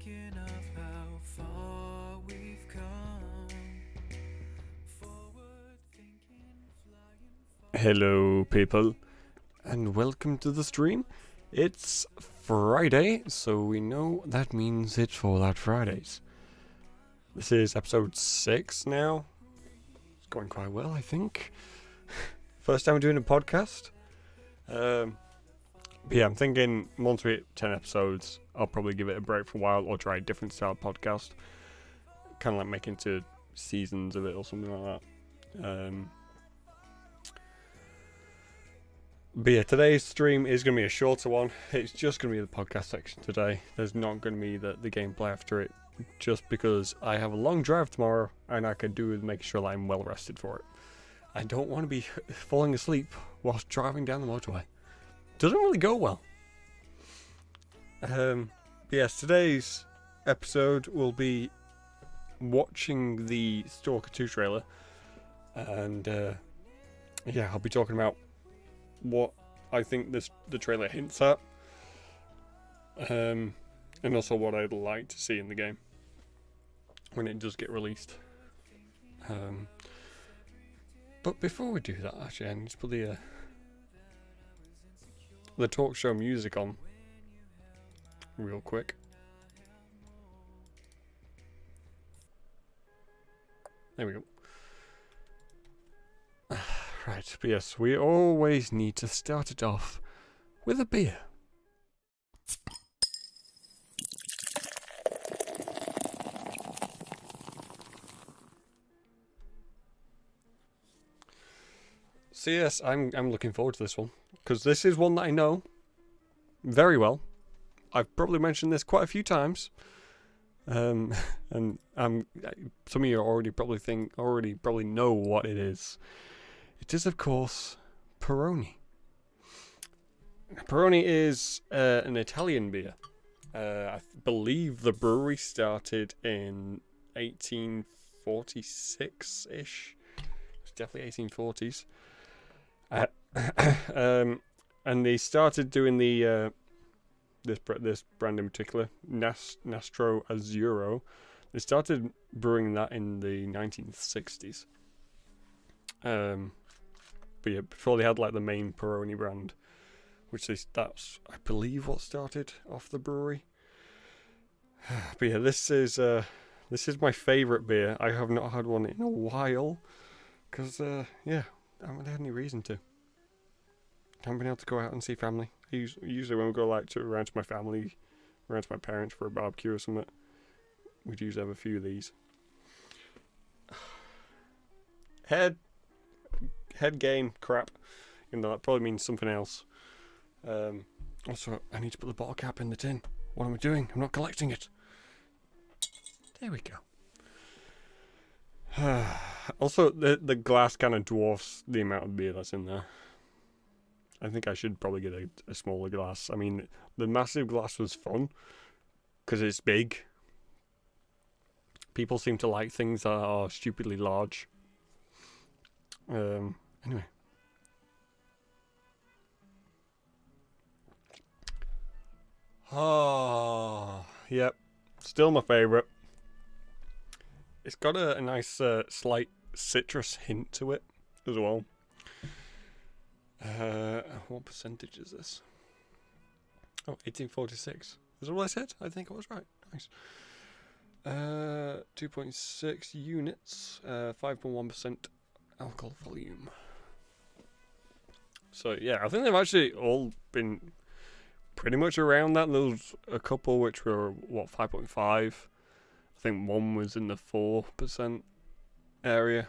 thinking of how far we've come. Forward thinking, flying. Hello people, and welcome to the stream. It's Friday, so we know that means it's Fallout Fridays. This is episode 6 now. It's going quite well, I think. First time we're doing a podcast. But yeah, I'm thinking once we hit 10 episodes, I'll probably give it a break for a while or try a different style podcast. Kind of like making to seasons of it or something like that. But yeah, today's stream is going to be a shorter one. It's just going to be the podcast section today. There's not going to be the gameplay after it, just because I have a long drive tomorrow and I could do with making sure that I'm well rested for it. I don't want to be falling asleep whilst driving down the motorway. Doesn't really go well. Yes, today's episode will be watching the Stalker 2 trailer. And yeah, I'll be talking about what I think the trailer hints at, and also what I'd like to see in the game when it does get released. But before we do that, actually, I need to put the talk show music on real quick. There we go. Right, but yes, we always need to start it off with a beer. So yes, I'm looking forward to this one, because this is one that I know very well. I've probably mentioned this quite a few times, and some of you already probably know what it is. It is, of course, Peroni. Peroni is an Italian beer. I believe the brewery started in 1846-ish. It's definitely 1840s. And they started doing the this brand in particular, Nastro Azzurro. They started brewing that in the 1960s. But yeah, before they had like the main Peroni brand, which that's I believe what started off the brewery. But yeah, this is my favourite beer. I have not had one in a while, because yeah, I haven't had any reason to. I haven't been able to go out and see family. Usually when we go around to my family, around to my parents for a barbecue or something, we'd usually have a few of these. Head gain crap. You know, that probably means something else. Also, I need to put the bottle cap in the tin. What am I doing? I'm not collecting it. There we go. Also, the glass kind of dwarfs the amount of beer that's in there. I think I should probably get a smaller glass. I mean, the massive glass was fun because it's big. People seem to like things that are stupidly large. Anyway. Oh, yep. Still my favourite. It's got a nice slight citrus hint to it as well. What percentage is this? Oh, 1846. Is that what I said? I think I was right. Nice. 2.6 units, 5.1% alcohol volume. So yeah, I think they've actually all been pretty much around that. There was a couple which were 5.5. I think one was in the 4% area.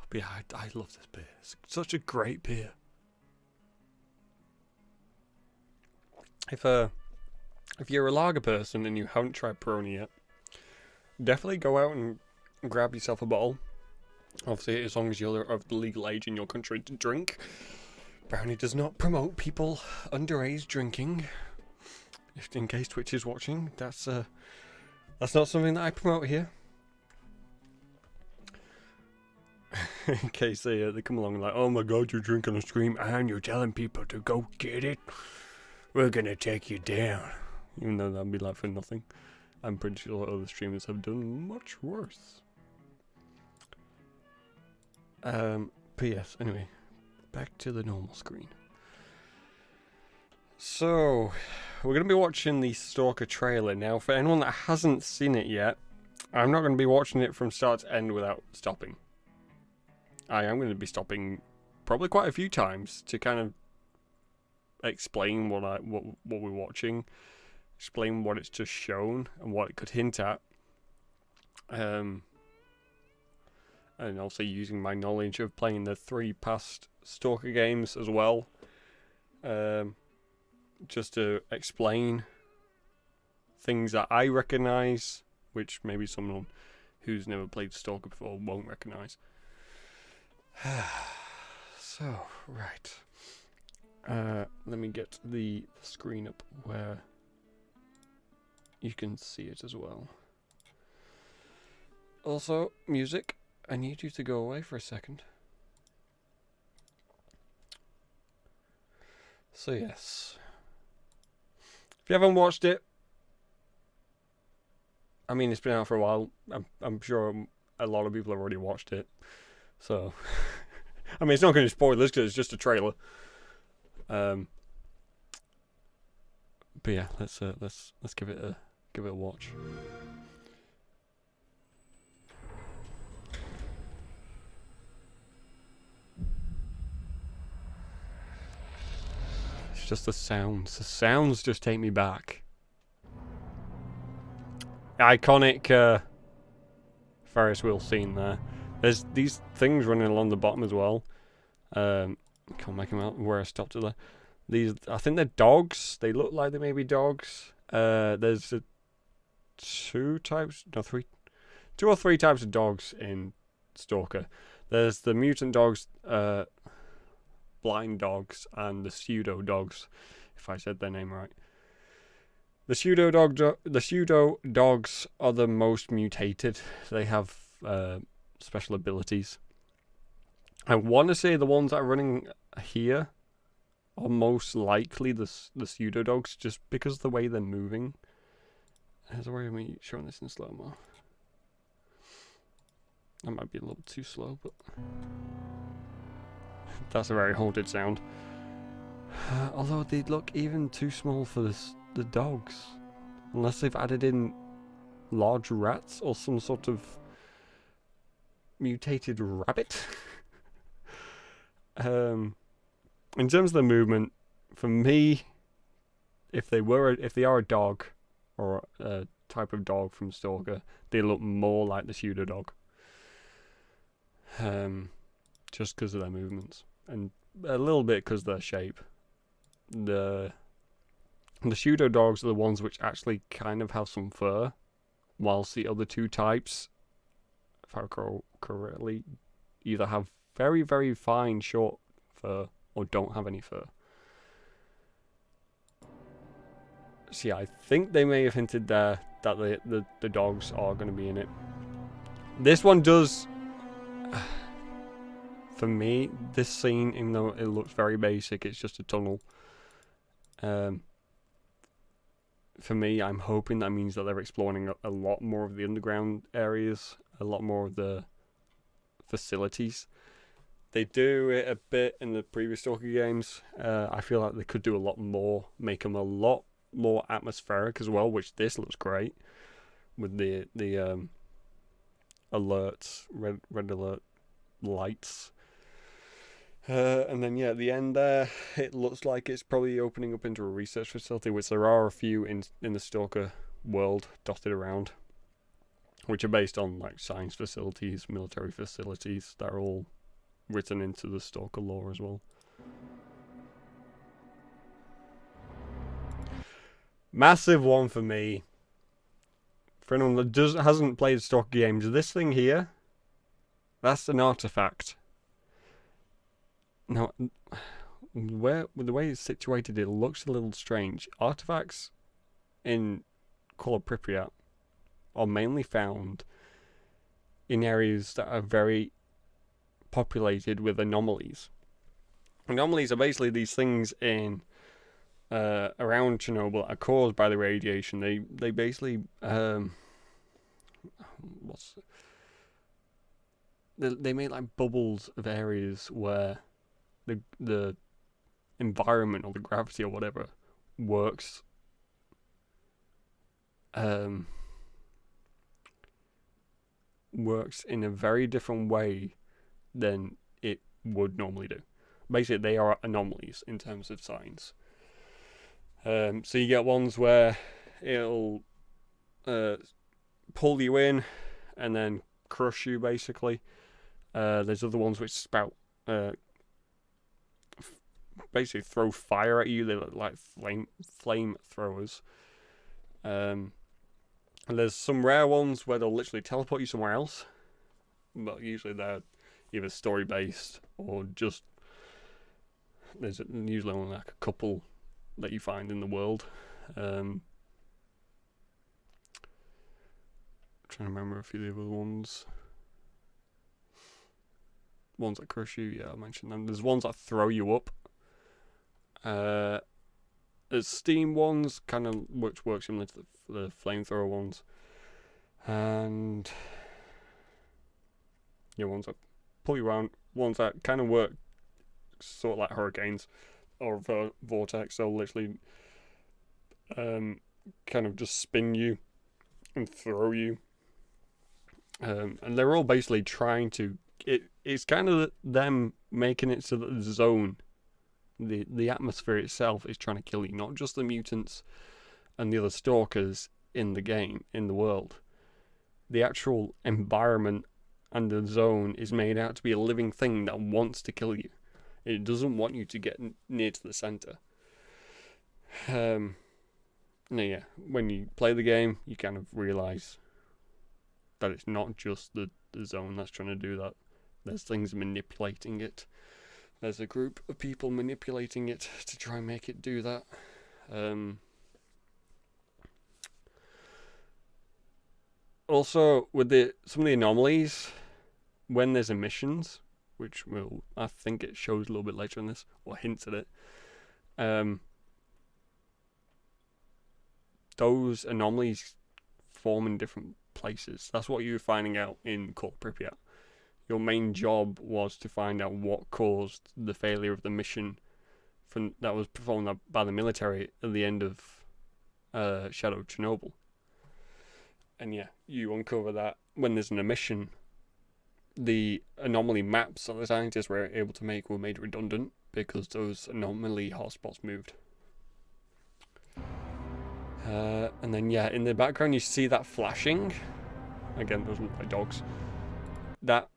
But yeah, I love this beer. It's such a great beer. If you're a lager person and you haven't tried Peroni yet, definitely go out and grab yourself a bottle. Obviously, as long as you're of the legal age in your country to drink. Browny does not promote people underage drinking. If in case Twitch is watching, that's not something that I promote here. In case they come along and like, oh my god, you're drinking on stream and you're telling people to go get it. we're gonna take you down. Even though that'd be like for nothing. I'm pretty sure other streamers have done much worse. But yes, anyway, back to the normal screen. So, we're going to be watching the Stalker trailer. Now, for anyone that hasn't seen it yet, I'm not going to be watching it from start to end without stopping. I am going to be stopping probably quite a few times to kind of explain what we're watching, explain what it's just shown and what it could hint at. And also using my knowledge of playing the 3 past Stalker games as well. Just to explain things that I recognise, which maybe someone who's never played Stalker before won't recognise. So, right. Let me get the screen up where you can see it as well. Also, music. I need you to go away for a second. So yes. If you haven't watched it, I mean, it's been out for a while. I'm sure a lot of people have already watched it. So, I mean, it's not going to spoil this because it's just a trailer. But yeah, let's give it a watch. It's just the sounds. The sounds just take me back. Iconic Ferris wheel scene there. There's these things running along the bottom as well. Can't make them out where I stopped it there. These, I think they're dogs. They look like they may be dogs. There's 2 or 3 types of dogs in Stalker. There's the mutant dogs, blind dogs, and the pseudo dogs, if I said their name right. The pseudo dogs are the most mutated. They have special abilities. I want to say the ones that are running here are most likely the pseudo dogs, just because of the way they're moving. There's a way of me showing this in slow-mo. That might be a little too slow, but that's a very haunted sound. Although they look even too small for the dogs. Unless they've added in large rats or some sort of mutated rabbit. In terms of the movement, for me, if they are a dog or a type of dog from Stalker, they look more like the pseudo dog. Just because of their movements and a little bit because of their shape. The pseudo dogs are the ones which actually kind of have some fur, whilst the other 2 types, if I recall correctly, either have very, very fine short fur or don't have any fur. So yeah, I think they may have hinted there that the dogs are going to be in it. This one does. For me, this scene, even though it looks very basic, it's just a tunnel. For me, I'm hoping that means that they're exploring a lot more of the underground areas, a lot more of the facilities. They do it a bit in the previous Stalker games. I feel like they could do a lot more, make them a lot more atmospheric as well, which this looks great with the alerts, red alert lights. And then yeah, at the end there, it looks like it's probably opening up into a research facility, which there are a few in the Stalker world dotted around, which are based on like science facilities, military facilities that are all written into the Stalker lore as well. Massive one for me. For anyone that hasn't played Stalker games, this thing here, that's an artifact. Now, with the way it's situated, it looks a little strange. Artifacts in Call of Pripyat are mainly found in areas that are very populated with anomalies. Anomalies are basically these things in around Chernobyl are caused by the radiation. They basically they make like bubbles of areas where the environment or the gravity or whatever works works in a very different way than it would normally do. Basically, they are anomalies in terms of science. So you get ones where it'll pull you in and then crush you, basically. There's other ones which spout, basically throw fire at you. They look like flame throwers. And there's some rare ones where they'll literally teleport you somewhere else, but usually they're either story based or just there's usually only like a couple that you find in the world. Trying to remember a few of the other ones. Ones that crush you, yeah, I mentioned them. There's ones that throw you up. There's steam ones, kind of which works similar to the flamethrower ones, and yeah, ones that pull you around. Ones that kind of work sort of like hurricanes or vortex. They'll literally kind of just spin you and throw you. And they're all basically trying to. It's kind of them making it so that the zone, the atmosphere itself, is trying to kill you, not just the mutants and the other stalkers in the game, in the world. The actual environment and the zone is made out to be a living thing that wants to kill you. It doesn't want you to get near to the center. Yeah, when you play the game, you kind of realize that it's not just the zone that's trying to do that. There's things manipulating it. There's a group of people manipulating it to try and make it do that. Also, with some of the anomalies, when there's emissions, which I think it shows a little bit later in this, or hints at it, those anomalies form in different places. That's what you were finding out in Call of Pripyat. Your main job was to find out what caused the failure of the mission that was performed by the military at the end of Shadow Chernobyl. And yeah, you uncover that when there's an emission, the anomaly maps that the scientists were able to make were made redundant because those anomaly hotspots moved. And then yeah, in the background you see that flashing. Again, those look like dogs. That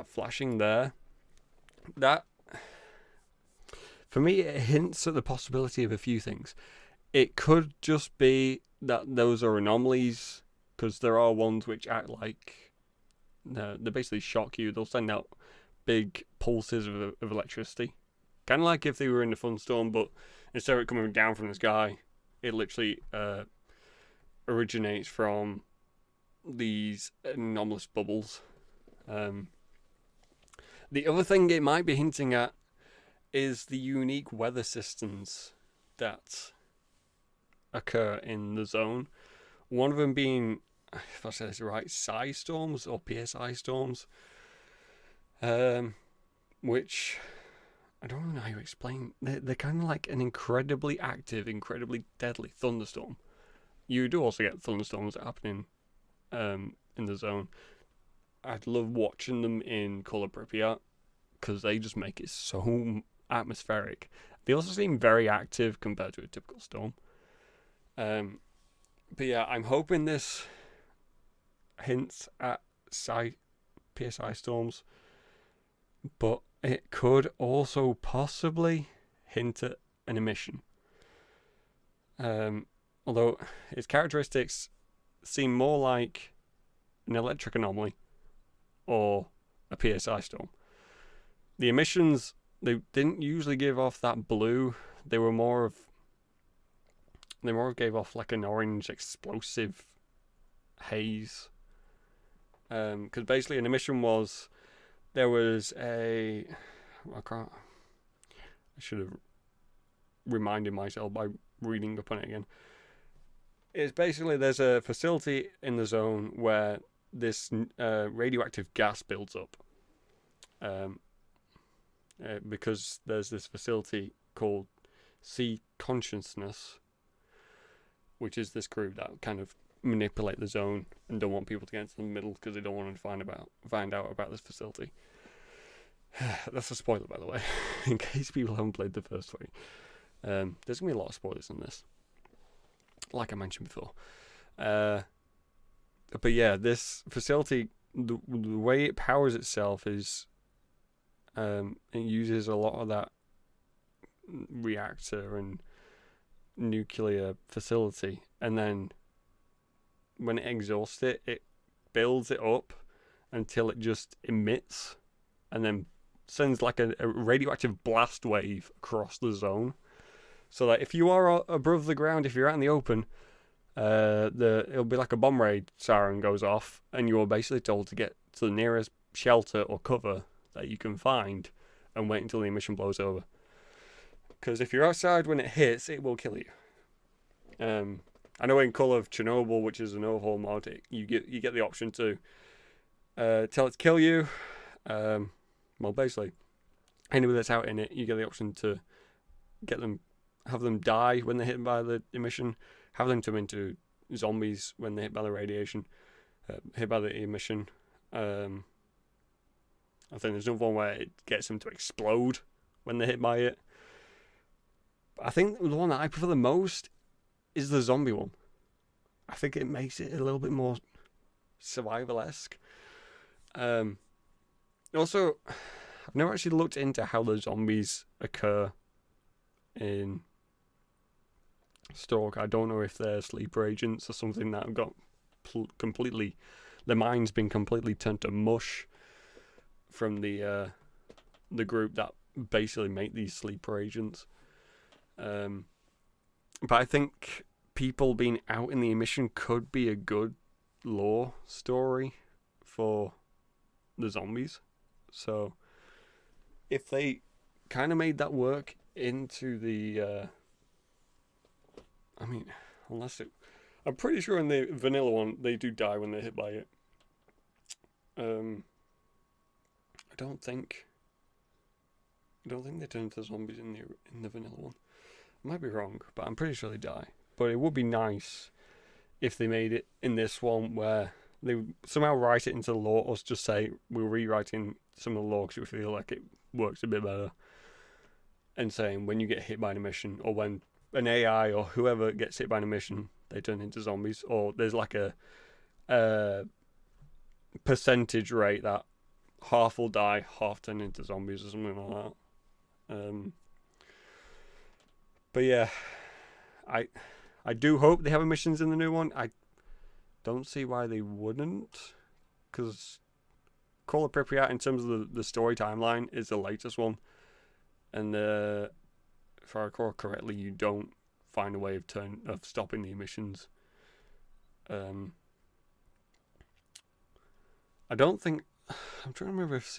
flashing there, that for me it hints at the possibility of a few things. It could just be that those are anomalies, because there are ones which act like they basically shock you. They'll send out big pulses of electricity, kind of like if they were in a thunderstorm, but instead of it coming down from the sky, it literally originates from these anomalous bubbles. The other thing it might be hinting at is the unique weather systems that occur in the zone. One of them being, if I say this right, psi storms or PSI storms, which I don't really know how you explain. They're kind of like an incredibly active, incredibly deadly thunderstorm. You do also get thunderstorms happening in the zone. I'd love watching them in Call of Pripyat because they just make it so atmospheric. They also seem very active compared to a typical storm. But yeah, I'm hoping this hints at PSI storms, but it could also possibly hint at an emission. Although its characteristics seem more like an electric anomaly or a PSI storm. The emissions, they didn't usually give off that blue. They more gave off like an orange explosive haze. Because basically an emission was, there was a, I should have reminding myself by reading up on it again. It's basically there's a facility in the zone where this radioactive gas builds up. Because there's this facility called Sea Consciousness, which is this group that kind of manipulate the zone and don't want people to get into the middle because they don't want to find out about this facility. That's a spoiler, by the way, in case people haven't played the first three. There's gonna be a lot of spoilers in this, like I mentioned before. But yeah, this facility, the way it powers itself is, it uses a lot of that reactor and nuclear facility, and then when it exhausts it, it builds it up until it just emits, and then sends like a radioactive blast wave across the zone. So that if you are above the ground, if you're out in the open, it'll be like a bomb raid siren goes off, and you're basically told to get to the nearest shelter or cover that you can find, and wait until the emission blows over. Because if you're outside when it hits, it will kill you. I know in Call of Chernobyl, which is an overhaul mod, you get the option to tell it to kill you. Well, basically, anybody that's out in it, you get the option to have them die when they're hit by the emission, have them turn into zombies when they're hit by the radiation, hit by the emission. I think there's another one where it gets them to explode when they're hit by it. But I think the one that I prefer the most is the zombie one. I think it makes it a little bit more survival-esque. Also, I've never actually looked into how the zombies occur in Stalker. I don't know if they're sleeper agents or something that have got completely, their mind's been completely turned to mush from the group that basically make these sleeper agents. But I think people being out in the emission could be a good lore story for the zombies. So if they kind of made that work into the I'm pretty sure in the vanilla one they do die when they're hit by it. I don't think they turn into zombies in the vanilla one. I might be wrong, but I'm pretty sure they die. But it would be nice if they made it in this one where they somehow write it into the lore, or just say we're rewriting some of the lore because we feel like it works a bit better, and saying when you get hit by an emission, or when an AI or whoever gets hit by an emission, they turn into zombies, or there's like a percentage rate that half will die, half turn into zombies or something like that. But yeah, I do hope they have emissions in the new one. I don't see why they wouldn't, because Call of Pripyat, in terms of the story timeline, is the latest one, and if I recall correctly, you don't find a way of stopping the emissions. I don't think, I'm trying to remember if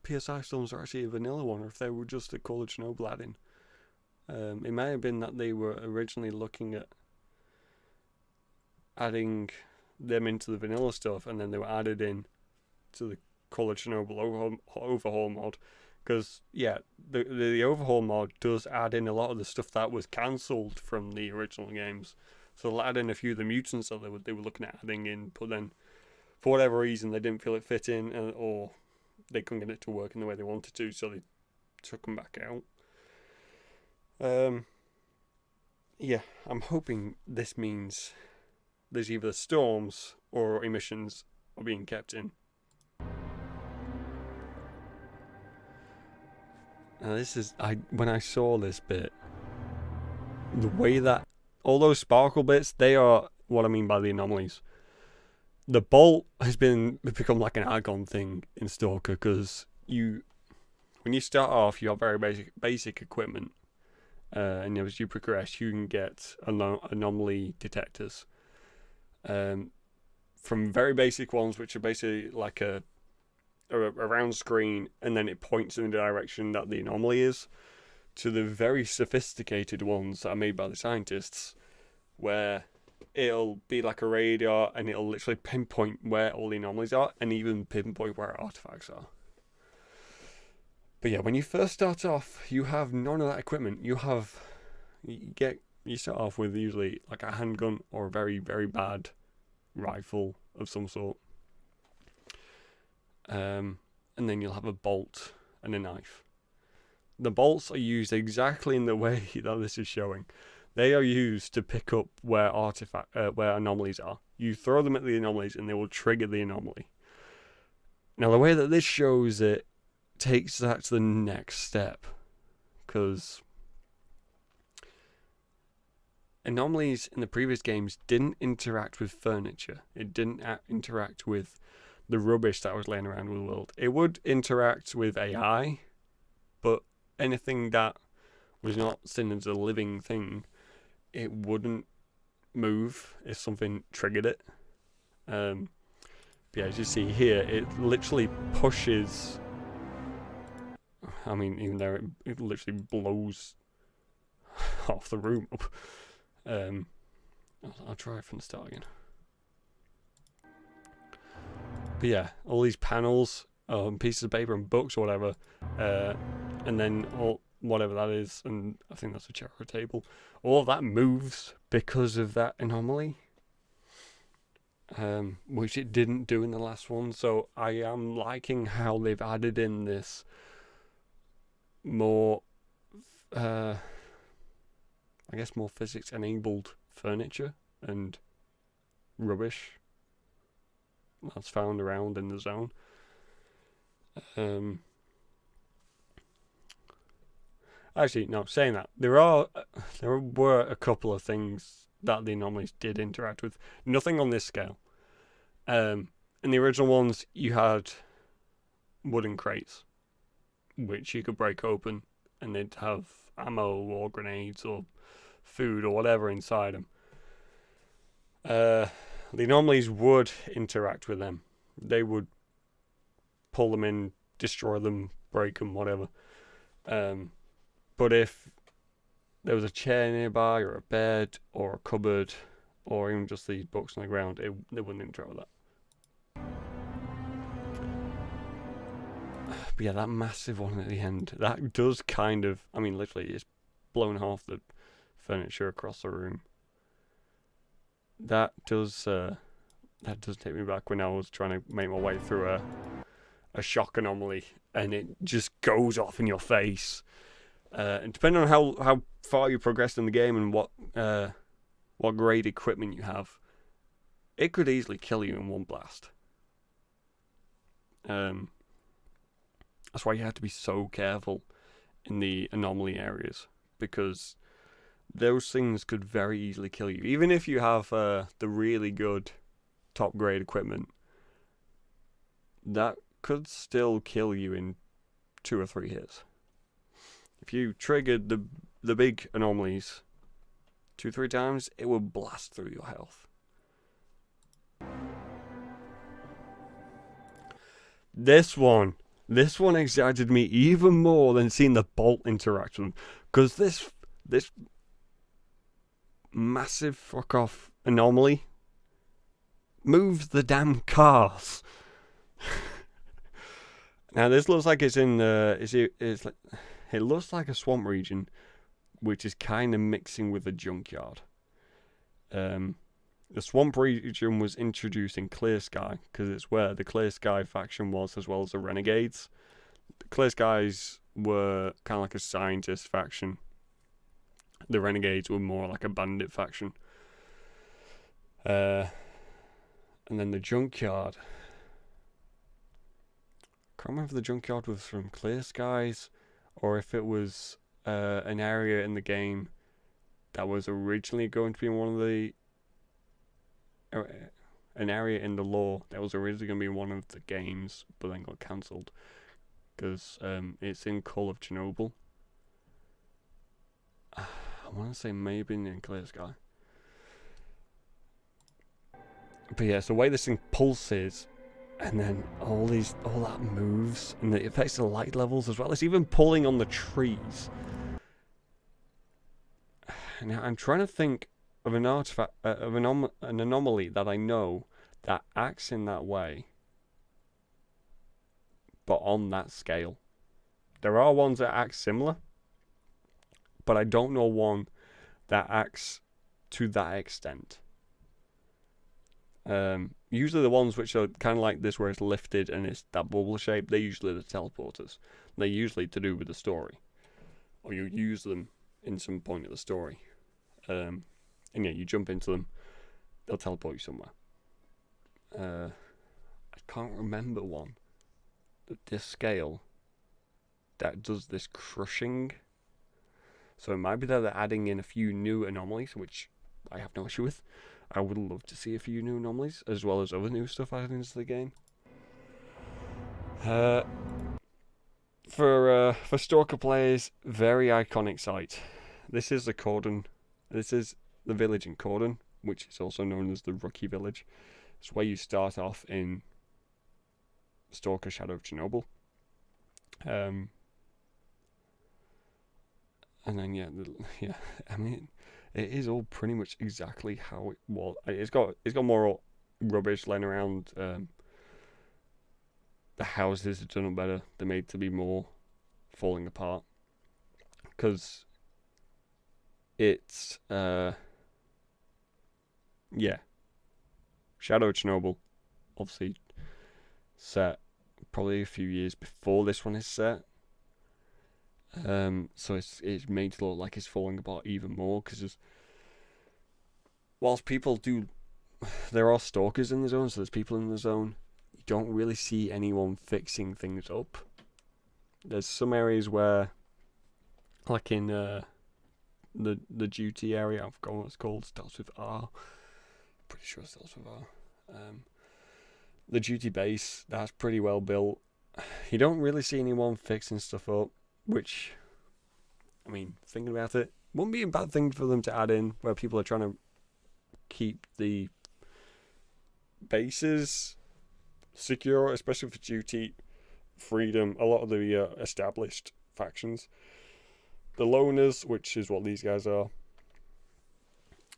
PSI storms are actually a vanilla one, or if they were just a Call of Chernobyl add-in. It may have been that they were originally looking at adding them into the vanilla stuff, and then they were added in to the Call of Chernobyl overhaul mod. Because yeah, the overhaul mod does add in a lot of the stuff that was cancelled from the original games. So they'll add in a few of the mutants that they were looking at adding in, but then for whatever reason they didn't feel it fit in, or they couldn't get it to work in the way they wanted to, so they took them back out. Yeah, I'm hoping this means there's either storms or emissions are being kept in. Now when I saw this bit, the way that all those sparkle bits, they are what I mean by the anomalies. The bolt has become like an add-on thing in Stalker, because when you start off, you have very basic equipment, and as you progress, you can get anomaly detectors. From very basic ones, which are basically like a round screen, and then it points in the direction that the anomaly is, to the very sophisticated ones that are made by the scientists, where it'll be like a radar and it'll literally pinpoint where all the anomalies are and even pinpoint where artifacts are. But yeah, when you first start off, you have none of that equipment. You start off with usually like a handgun or a very, very bad rifle of some sort. And then you'll have a bolt and a knife. The bolts are used exactly in the way that this is showing. They are used to pick up where anomalies are. You throw them at the anomalies and they will trigger the anomaly. Now the way that this shows it takes that to the next step, because anomalies in the previous games didn't interact with furniture. It didn't interact with the rubbish that was laying around with the world. It would interact with AI, but anything that was not seen as a living thing, it wouldn't move if something triggered it. But yeah, as you see here, it literally pushes. I mean, even there, it literally blows half the room up. I'll try from the start again. But yeah, all these panels, pieces of paper and books or whatever, and then all whatever that is, and I think that's a chair or a table, all that moves because of that anomaly, which it didn't do in the last one. So I am liking how they've added in this more, I guess more physics enabled furniture and rubbish that's found around in the zone. Actually, no, saying that, there were a couple of things that the anomalies did interact with. Nothing on this scale. In the original ones, you had wooden crates, which you could break open, and they'd have ammo or grenades or food or whatever inside them. The anomalies would interact with them. They would pull them in, destroy them, break them, whatever. But if there was a chair nearby, or a bed, or a cupboard, or even just these books on the ground, they wouldn't interact with that. But yeah, that massive one at the end, that does kind of, I mean, literally, it's blown half the furniture across the room. That does take me back when I was trying to make my way through a shock anomaly, and it just goes off in your face. And depending on how far you progressed in the game and what grade equipment you have, it could easily kill you in one blast. That's why you have to be so careful in the anomaly areas, because those things could very easily kill you. Even if you have the really good top grade equipment, that could still kill you in 2 or 3 hits. If you triggered the big anomalies 2-3 times, it will blast through your health. This one excited me even more than seeing the bolt interaction, because this massive fuck off anomaly moves the damn cars. Now this looks like it's in it looks like a swamp region, which is kind of mixing with a junkyard. The swamp region was introduced in Clear Sky, because it's where the Clear Sky faction was, as well as the Renegades. The Clear Skies were kind of like a scientist faction. The Renegades were more like a bandit faction. And then the junkyard. I can't remember if the junkyard was from Clear Skies, or if it was an area in the game that was originally going to be one of the... an area in the lore that was originally going to be one of the games, but then got cancelled, because it's in Call of Chernobyl. I want to say maybe in Clear Sky. But yeah, so the way this thing pulses, and then all that moves, and it affects the light levels as well. It's even pulling on the trees. Now I'm trying to think of an artifact, an anomaly that I know that acts in that way, but on that scale. There are ones that act similar, but I don't know one that acts to that extent. Usually the ones which are kind of like this, where it's lifted and it's that bubble shape, they're usually the teleporters. They're usually to do with the story, or you use them in some point of the story. And yeah, you jump into them, they'll teleport you somewhere. I can't remember one at this scale that does this crushing. So it might be that they're adding in a few new anomalies, which I have no issue with. I would love to see a few new anomalies, as well as other new stuff added into the game. For Stalker players, very iconic site. This is the Cordon. This is the village in Cordon, which is also known as the Rookie Village. It's where you start off in Stalker Shadow of Chernobyl. And then yeah, I mean, it is all pretty much exactly how it was. It's got more rubbish laying around. The houses are done better. They're made to be more falling apart, because it's Shadow of Chernobyl, obviously set probably a few years before this one is set. So it's made to look like it's falling apart even more, because whilst people do, there are stalkers in the zone, so there's people in the zone. You don't really see anyone fixing things up. There's some areas where, like in the duty area, I've forgotten what it's called, starts with R. Pretty sure it starts with R. The duty base, that's pretty well built. You don't really see anyone fixing stuff up, which, I mean, thinking about it, wouldn't be a bad thing for them to add in, where people are trying to keep the bases secure, especially for duty, freedom. A lot of the established factions, the loners, which is what these guys are,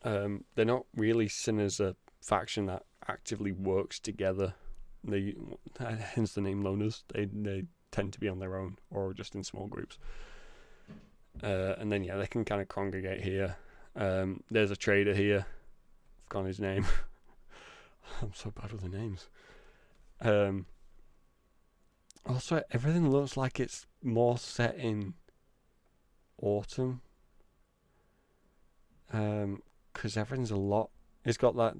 they're not really seen as a faction that actively works together. They, hence the name loners. They tend to be on their own or just in small groups. And then they can kind of congregate here. There's a trader here. I've forgotten his name. I'm so bad with the names. Also, everything looks like it's more set in autumn. Because everything's a lot. It's got that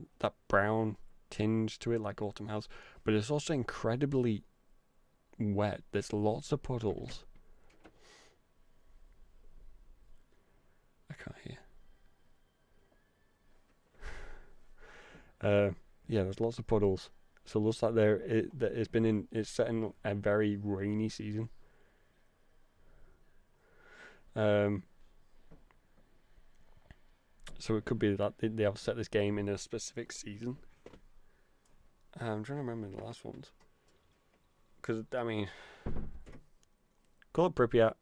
brown tinge to it, like Autumn House, but it's also incredibly wet. There's lots of puddles. I can't hear. There's lots of puddles. So it looks like it's set in a very rainy season. So it could be that they have set this game in a specific season. I'm trying to remember the last ones. Because, I mean, Call of Pripyat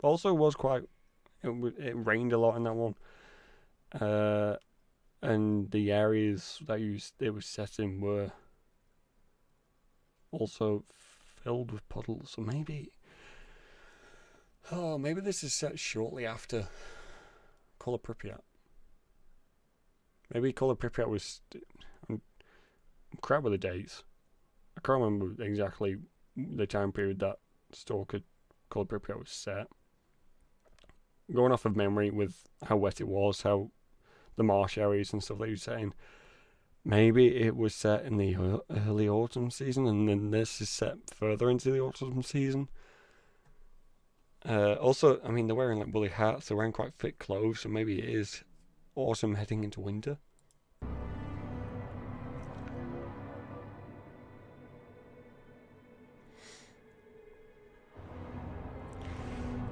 also was quite... It rained a lot in that one. And the areas that it was set in were also filled with puddles. So maybe... maybe this is set shortly after Call of Pripyat. Maybe Call of Pripyat was... I'm crap with the dates. I can't remember exactly the time period that Stalker Call of Pripyat was set. Going off of memory with how wet it was, how the marsh areas and stuff that you're saying, maybe it was set in the early autumn season, and then this is set further into the autumn season. Also, I mean, they're wearing like woolly hats, they're wearing quite thick clothes, so maybe it is autumn heading into winter.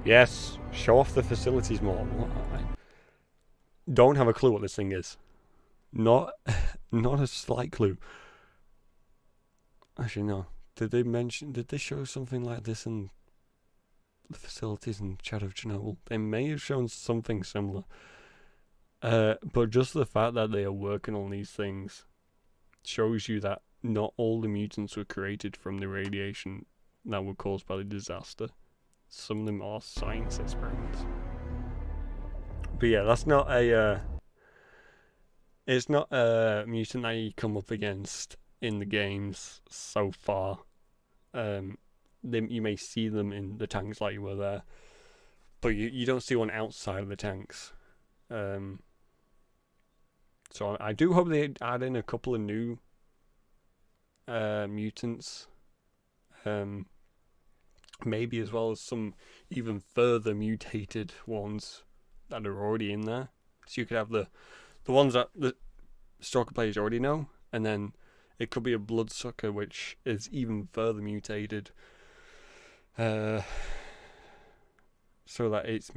Yes, show off the facilities more. I don't have a clue what this thing is. Not a slight clue. Actually, no. Did they show something like this in the facilities in Shadow of Chernobyl? They may have shown something similar. But just the fact that they are working on these things shows you that not all the mutants were created from the radiation that were caused by the disaster. Some of them are science experiments. But yeah, that's not a. It's not a mutant that you come up against in the games so far. You may see them in the tanks like you were there, but you don't see one outside of the tanks. So I do hope they add in a couple of new mutants. Maybe as well as some even further mutated ones that are already in there. So you could have the ones that the Stalker players already know, and then it could be a Bloodsucker which is even further mutated. So that it's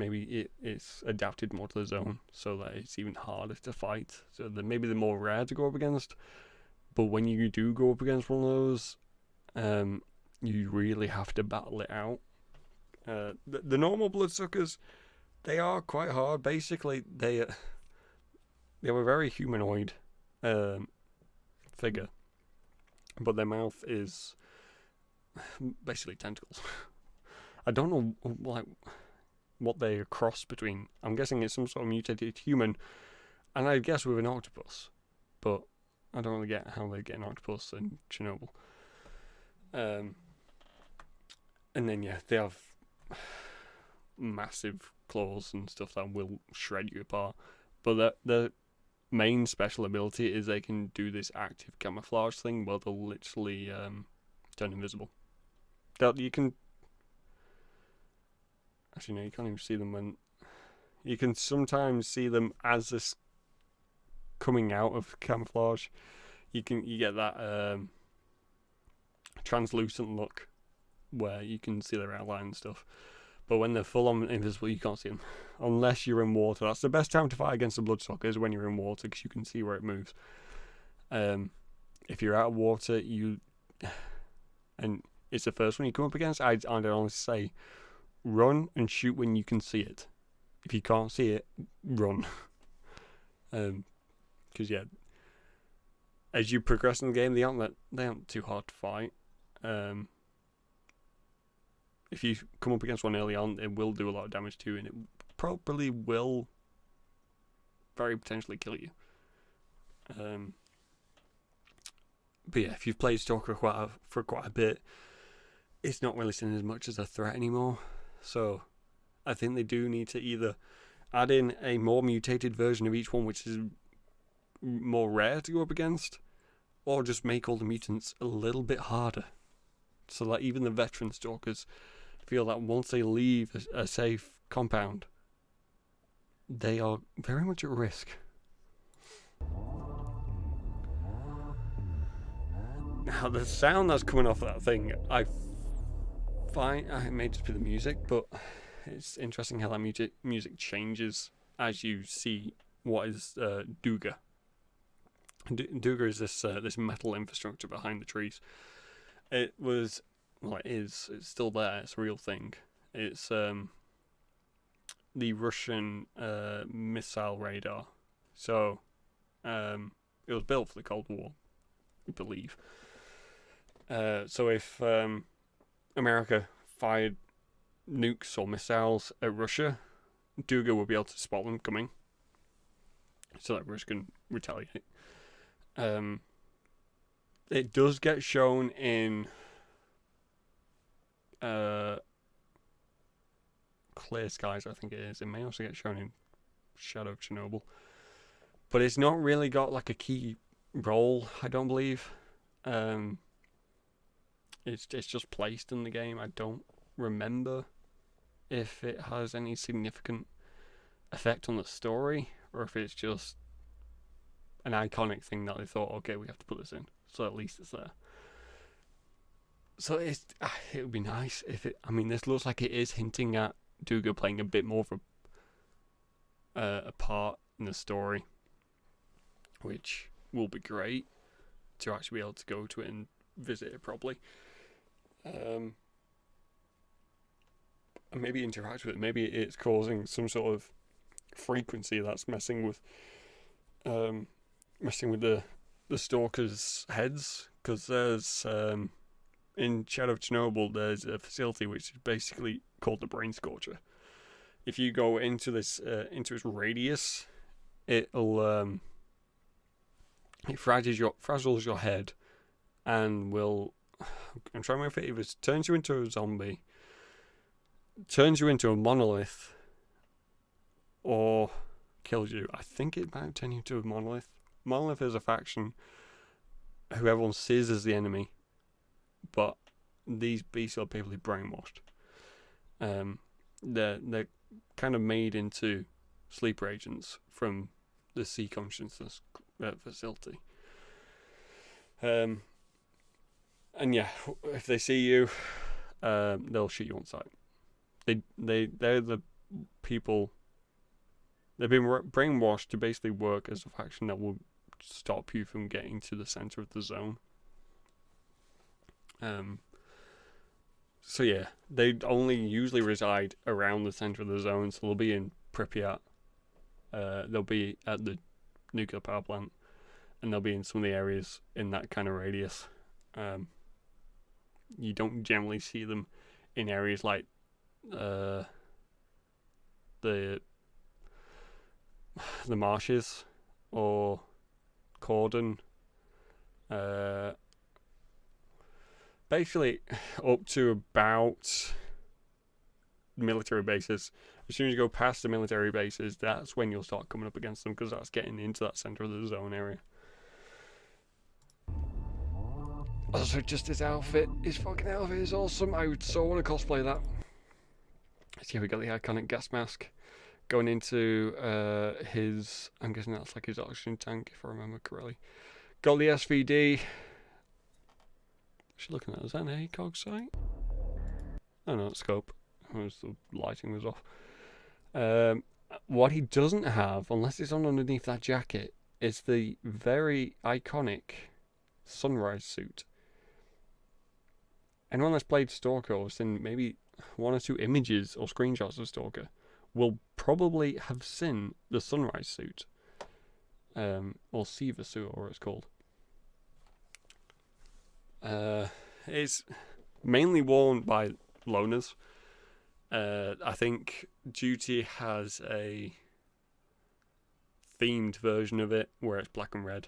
adapted more to the zone, so that it's even harder to fight. So that maybe they're more rare to go up against. But when you do go up against one of those, you really have to battle it out. The normal Bloodsuckers, they are quite hard. Basically, they have a very humanoid figure, but their mouth is basically tentacles. I don't know what they're cross between. I'm guessing it's some sort of mutated human, and I guess with an octopus, but I don't really get how they get an octopus in Chernobyl. And then yeah, they have massive claws and stuff that will shred you apart. But the main special ability is they can do this active camouflage thing where they'll literally turn invisible. You can actually no, you can't even see them when you can sometimes see them as this coming out of camouflage. You get that translucent look where you can see their outline and stuff. But when they're full on invisible, you can't see them unless you're in water. That's the best time to fight against the Bloodsucker, is when you're in water, because you can see where it moves. If you're out of water, and it's the first one you come up against, I'd honestly say run and shoot when you can see it. If you can't see it, run. Because yeah, as you progress in the game, they aren't too hard to fight. If you come up against one early on, it will do a lot of damage to you, and it probably will very potentially kill you. But yeah, if you've played Stalker for quite a bit, it's not really seen as much as a threat anymore. So I think they do need to either add in a more mutated version of each one, which is more rare to go up against, or just make all the mutants a little bit harder, so that even the veteran Stalkers feel that once they leave a safe compound, they are very much at risk. Now, the sound that's coming off of that thing, I find it may just be the music, but it's interesting how that music changes as you see what is Duga. Duga is this metal infrastructure behind the trees. It is. It's still there. It's a real thing. It's the Russian missile radar. So it was built for the Cold War, I believe. So if America fired nukes or missiles at Russia, Duga will be able to spot them coming, so that Russia can retaliate. It does get shown in Clear Skies, I think it is. It may also get shown in Shadow of Chernobyl, but it's not really got like a key role, I don't believe. It's just placed in the game. I don't remember if it has any significant effect on the story, or if it's just an iconic thing that they thought, okay, we have to put this in, so at least it's there. So it would be nice if it. I mean, this looks like it is hinting at Duga playing a bit more of a part in the story, which will be great to actually be able to go to it and visit it properly. And maybe interact with it. Maybe it's causing some sort of frequency that's messing with the stalkers' heads, because there's in Shadow of Chernobyl there's a facility which is basically called the Brain Scorcher. If you go into this into its radius, it'll it frazzles your head and will. I'm trying to remember if it either turns you into a zombie, turns you into a monolith, or kills you. I think it might turn you into a monolith. Monolith is a faction who everyone sees as the enemy, but these beasts are people who brainwashed. They're kind of made into sleeper agents from the Sea Consciousness facility. And yeah, if they see you, they'll shoot you on sight. They're the people. They've been brainwashed to basically work as a faction that will stop you from getting to the center of the zone. So yeah, they only usually reside around the center of the zone. So they'll be in Pripyat. They'll be at the nuclear power plant, and they'll be in some of the areas in that kind of radius. You don't generally see them in areas like the marshes or Cordon. Basically up to about military bases. As soon as you go past the military bases, that's when you'll start coming up against them, because that's getting into that center of the zone area. Also, just his outfit, his fucking outfit is awesome. I would so want to cosplay that. So yeah, we got the iconic gas mask going into his, I'm guessing that's like his oxygen tank, if I remember correctly. Got the SVD. What's she looking at? Is that an ACOG sight? Oh no, it's scope. The lighting was off. What he doesn't have, unless it's on underneath that jacket, is the very iconic sunrise suit. Anyone that's played Stalker or seen maybe one or two images or screenshots of Stalker will probably have seen the sunrise suit. Or Siva suit, or it's called. It's mainly worn by loners. I think Duty has a themed version of it where it's black and red.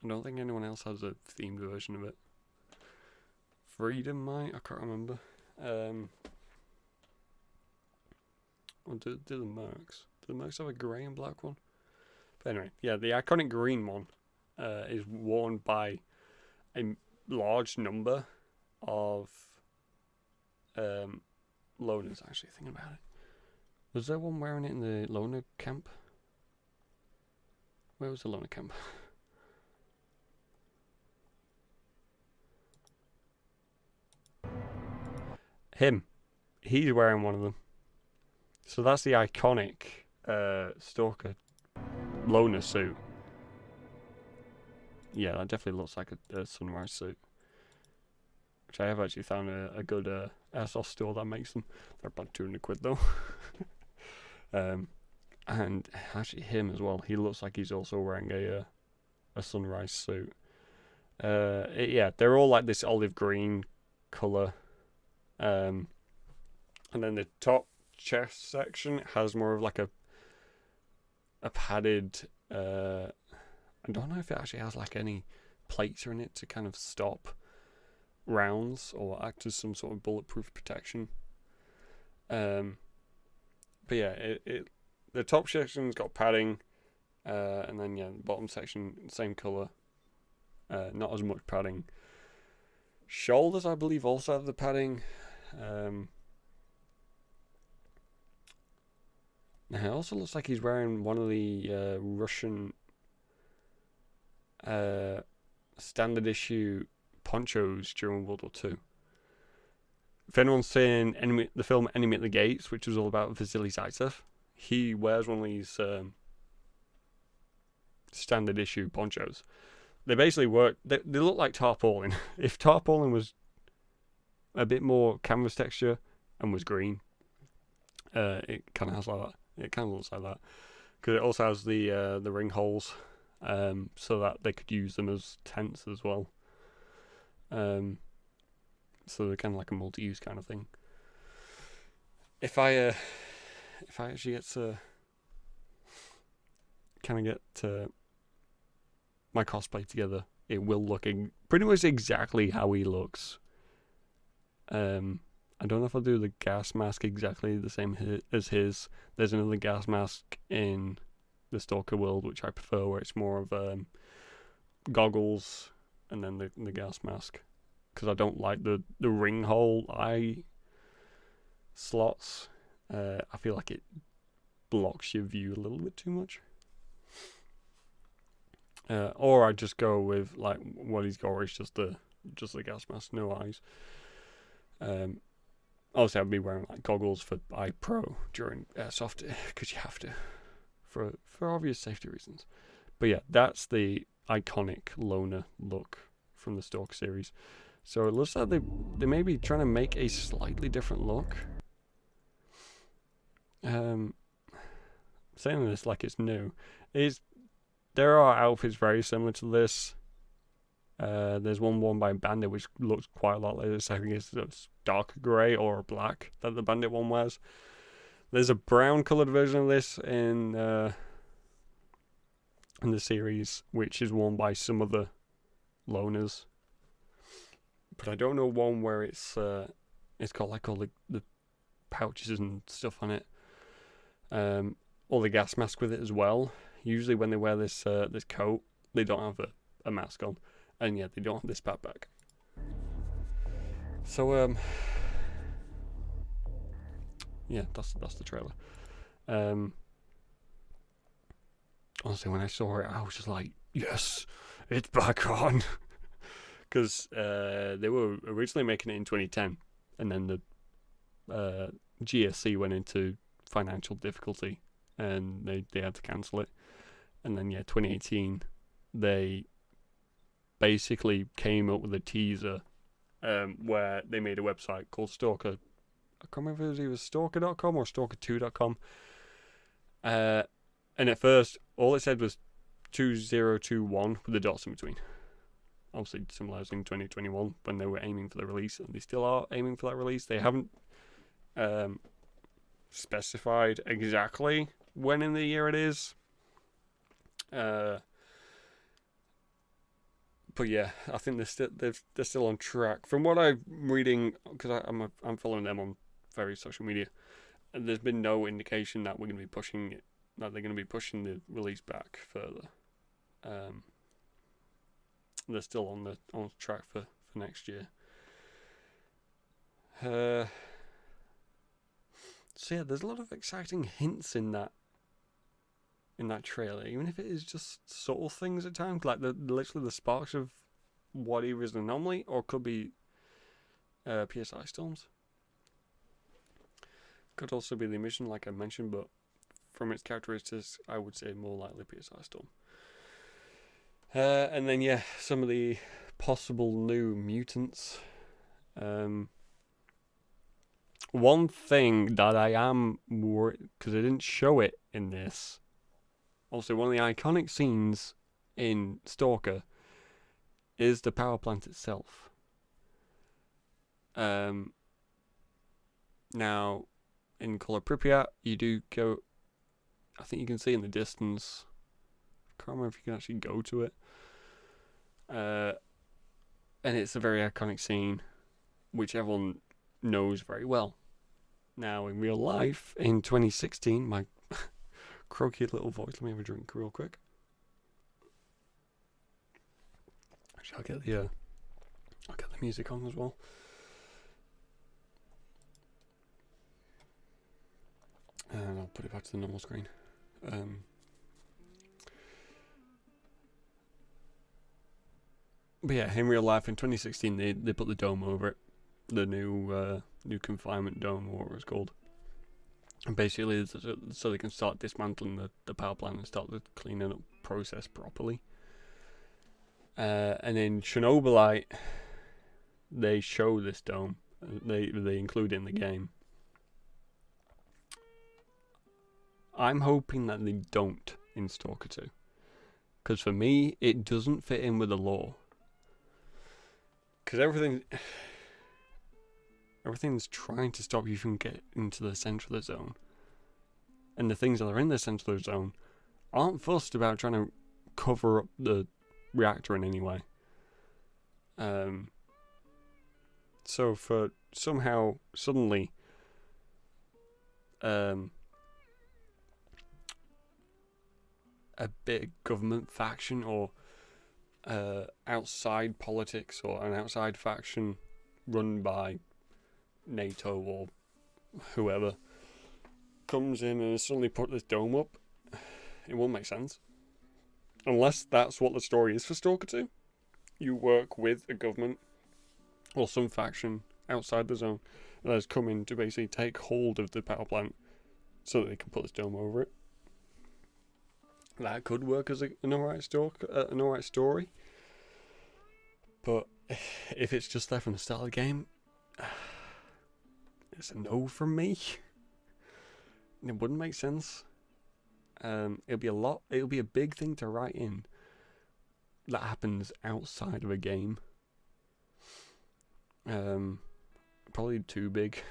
I don't think anyone else has a themed version of it. Freedom might, I can't remember. Or do the Mercs? Do the Mercs have a grey and black one? But anyway, yeah, the iconic green one is worn by a large number of loners. Actually, thinking about it, was there one wearing it in the loner camp? Where was the loner camp? Him. He's wearing one of them. So that's the iconic Stalker loner suit. Yeah, that definitely looks like a sunrise suit. Which I have actually found a good airsoft store that makes them. They're about 200 quid though. And actually him as well. He looks like he's also wearing a sunrise suit. Yeah, they're all like this olive green colour. And then the top chest section has more of like a padded. I don't know if it actually has like any plates in it to kind of stop rounds or act as some sort of bulletproof protection. But yeah, the top section's got padding, and then yeah, the bottom section same colour, not as much padding. Shoulders, I believe, also have the padding. Now it also looks like he's wearing one of the Russian standard issue ponchos during World War II. If anyone's seen the film Enemy at the Gates, which was all about Vasily Zaitsev, he wears one of these standard issue ponchos. They basically work. They look like tarpaulin. If tarpaulin was a bit more canvas texture and was green, It kind of has like that. It kind of looks like that because it also has the ring holes, so that they could use them as tents as well. So they're kind of like a multi-use kind of thing. If I actually get to kind of get my cosplay together, it will look pretty much exactly how he looks. I don't know if I'll do the gas mask exactly the same as his. There's another gas mask in the Stalker world which I prefer, where it's more of goggles and then the gas mask, because I don't like the ring hole eye slots. I feel like it blocks your view a little bit too much. Or I just go with like what he's got, where it's just the gas mask, no eyes. Obviously, I'd be wearing like goggles for eye pro during airsoft because you have to, for obvious safety reasons. But yeah, that's the iconic loner look from the Stalker series. So it looks like they may be trying to make a slightly different look. Saying this like it's new, there are outfits very similar to this. There's one worn by Bandit which looks quite a lot like this. I think it's darker grey or black that the Bandit one wears. There's a brown coloured version of this in the series, which is worn by some other loners. But I don't know one where it's got like all the pouches and stuff on it. Or the gas mask with it as well. Usually when they wear this coat, they don't have a mask on. And yet they don't have this backpack. So yeah, that's the trailer. Honestly, when I saw it, I was just like, yes, it's back on. Because they were originally making it in 2010, and then the GSC went into financial difficulty, and they had to cancel it. And then 2018, they basically came up with a teaser where they made a website called Stalker. I can't remember if it was either stalker.com or stalker2.com. And at first, all it said was 2021 with the dots in between. Obviously, symbolizing 2021 when they were aiming for the release, and they still are aiming for that release. They haven't specified exactly when in the year it is. But yeah, I think they're still on track. From what I'm reading, because I'm following them on various social media, and there's been no indication that we're going to be pushing it, that they're going to be pushing the release back further. They're still on track for next year. So yeah, there's a lot of exciting hints in that trailer, even if it is just subtle things at times, like literally the sparks of what either is an anomaly or could be PSI storms. Could also be the emission, like I mentioned, but from its characteristics, I would say more likely PSI storm. And then some of the possible new mutants. One thing that I am worried, because they didn't show it in this. Also, one of the iconic scenes in Stalker is the power plant itself. Now, in Color Pripyat, you do go. I think you can see in the distance. I can't remember if you can actually go to it. And it's a very iconic scene, which everyone knows very well. Now, in real life, in 2016, my croaky little voice. Let me have a drink real quick. Actually, I'll get the music on as well. And I'll put it back to the normal screen. But yeah, in real life, in 2016, they put the dome over it, the new confinement dome, or what it was called. And basically, so they can start dismantling the power plant and start the cleaning up process properly. And in Chernobylite, they show this dome. They include it in the game. I'm hoping that they don't in Stalker 2. Because for me, it doesn't fit in with the lore. Because everything's trying to stop you from getting into the centre of the zone. And the things that are in the centre of the zone aren't fussed about trying to cover up the reactor in any way. So for somehow, suddenly, a big government faction or outside politics or an outside faction run by NATO or whoever comes in and suddenly put this dome up, it won't make sense. Unless that's what the story is for Stalker 2. You work with a government or some faction outside the zone that has come in to basically take hold of the power plant so that they can put this dome over it. That could work as an alright story. But if it's just there from the start of the game, it's a no from me. It wouldn't make sense. It'll be a big thing to write in that happens outside of a game. Probably too big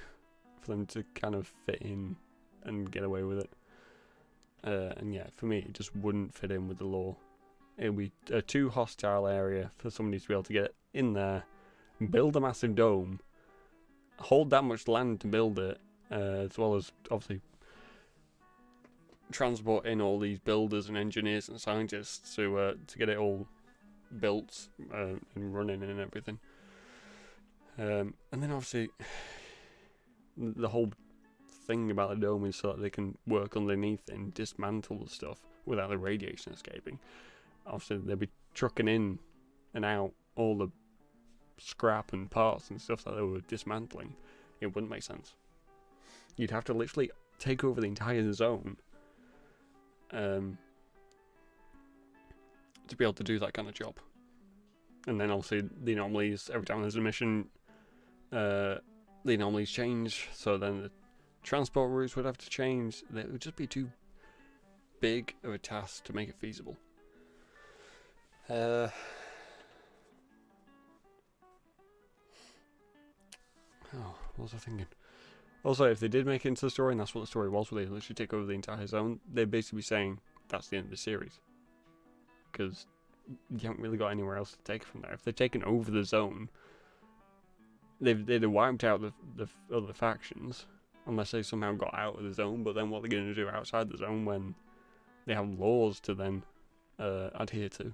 for them to kind of fit in and get away with it. And yeah, for me, it just wouldn't fit in with the lore. It would be a too hostile area for somebody to be able to get in there, build a massive dome, hold that much land to build it, as well as obviously transport in all these builders and engineers and scientists to get it all built and running and everything. And then obviously the whole thing about the dome is so that they can work underneath and dismantle the stuff without the radiation escaping. Obviously they'll be trucking in and out all the scrap and parts and stuff that they were dismantling. It wouldn't make sense. You'd have to literally take over the entire zone to be able to do that kind of job. And then obviously the anomalies, every time there's a mission, the anomalies change, so then the transport routes would have to change. It would just be too big of a task to make it feasible. What was I thinking? Also, if they did make it into the story, and that's what the story was, where they literally take over the entire zone, they'd basically be saying that's the end of the series. Because you haven't really got anywhere else to take it from there. If they've taken over the zone, they'd have wiped out the other factions, unless they somehow got out of the zone. But then what are they going to do outside the zone when they have laws to then adhere to?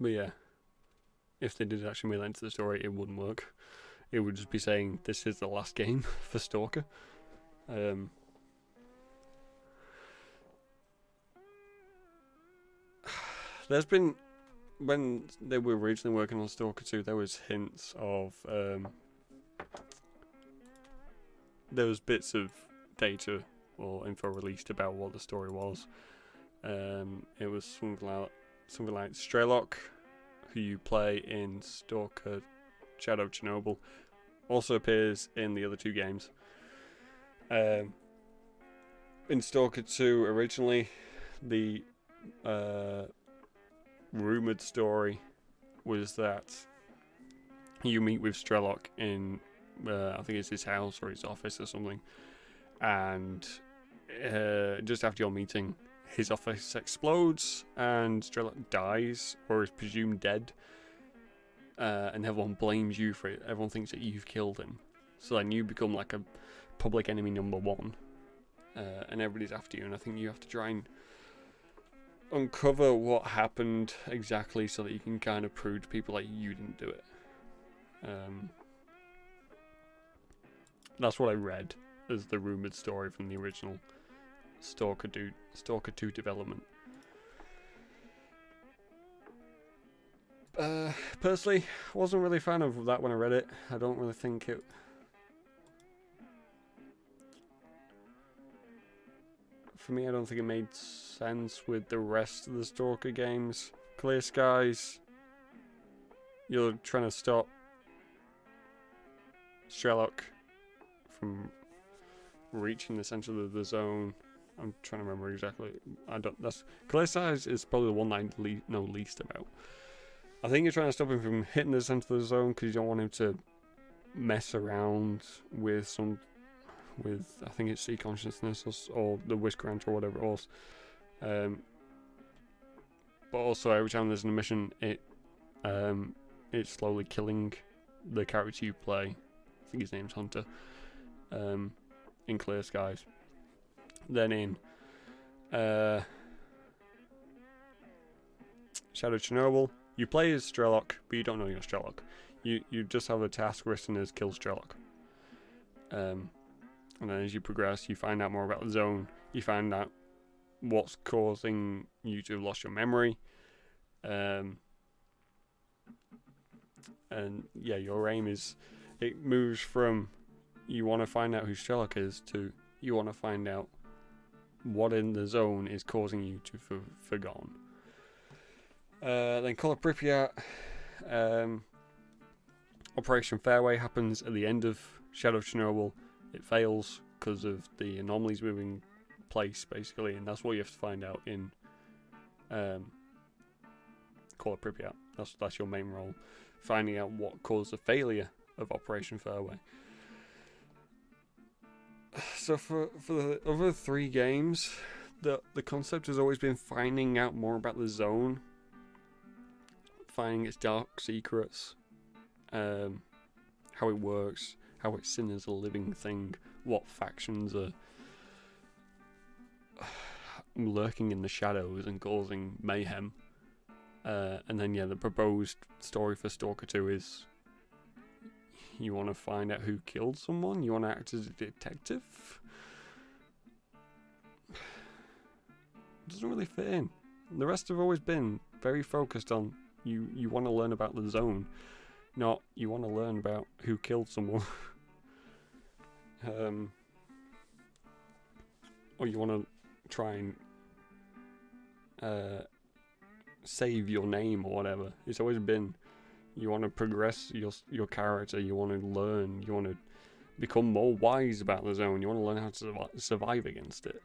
But yeah, if they did actually make that into the story, it wouldn't work. It would just be saying this is the last game for Stalker. There's been, when they were originally working on Stalker 2, there was hints of, there was bits of data or info released about what the story was. It was something like Strelok, who you play in Stalker Shadow of Chernobyl, also appears in the other two games. In Stalker 2 originally, the rumoured story was that you meet with Strelok in, I think it's his house or his office or something, and just after your meeting, his office explodes and Strelok dies, or is presumed dead, and everyone blames you for it. Everyone thinks that you've killed him, so then you become like a public enemy number one, and everybody's after you, and I think you have to try and uncover what happened exactly so that you can kind of prove to people that you didn't do it. That's what I read as the rumoured story from the original Stalker 2 development. Personally, wasn't really a fan of that when I read it. I don't really think it... For me, I don't think it made sense with the rest of the Stalker games. Clear skies. You're trying to stop Strelok from reaching the center of the zone. I'm trying to remember exactly. Clear Skies is probably the one that I know least about. I think you're trying to stop him from hitting the center of the zone because you don't want him to mess around with I think it's Sea Consciousness or the Wish Grant or whatever it was. But also every time there's an mission, it's slowly killing the character you play. I think his name's Hunter. In Clear Skies. Then in Shadow Chernobyl, you play as Strelok, but you don't know you're Strelok. You just have a task written as kill Strelok. And then as you progress, you find out more about the zone. You find out what's causing you to have lost your memory. And yeah, your aim is, it moves from you want to find out who Strelok is to you want to find out what in the zone is causing you to forgotten. Then Call of Pripyat. Operation Fairway happens at the end of Shadow of Chernobyl. It fails because of the anomalies moving place, basically, and that's what you have to find out in Call of Pripyat. That's your main role, finding out what caused the failure of Operation Fairway. So for the other 3 games, the concept has always been finding out more about the zone, finding its dark secrets, how it works, how it's seen as a living thing, what factions are lurking in the shadows and causing mayhem. And then the proposed story for Stalker 2 is you want to find out who killed someone, you want to act as a detective. It doesn't really fit in. The rest have always been very focused on you want to learn about the zone, not you want to learn about who killed someone. Or you want to try and save your name or whatever. It's always been you want to progress your character, you want to learn, you want to become more wise about the zone, you want to learn how to survive against it.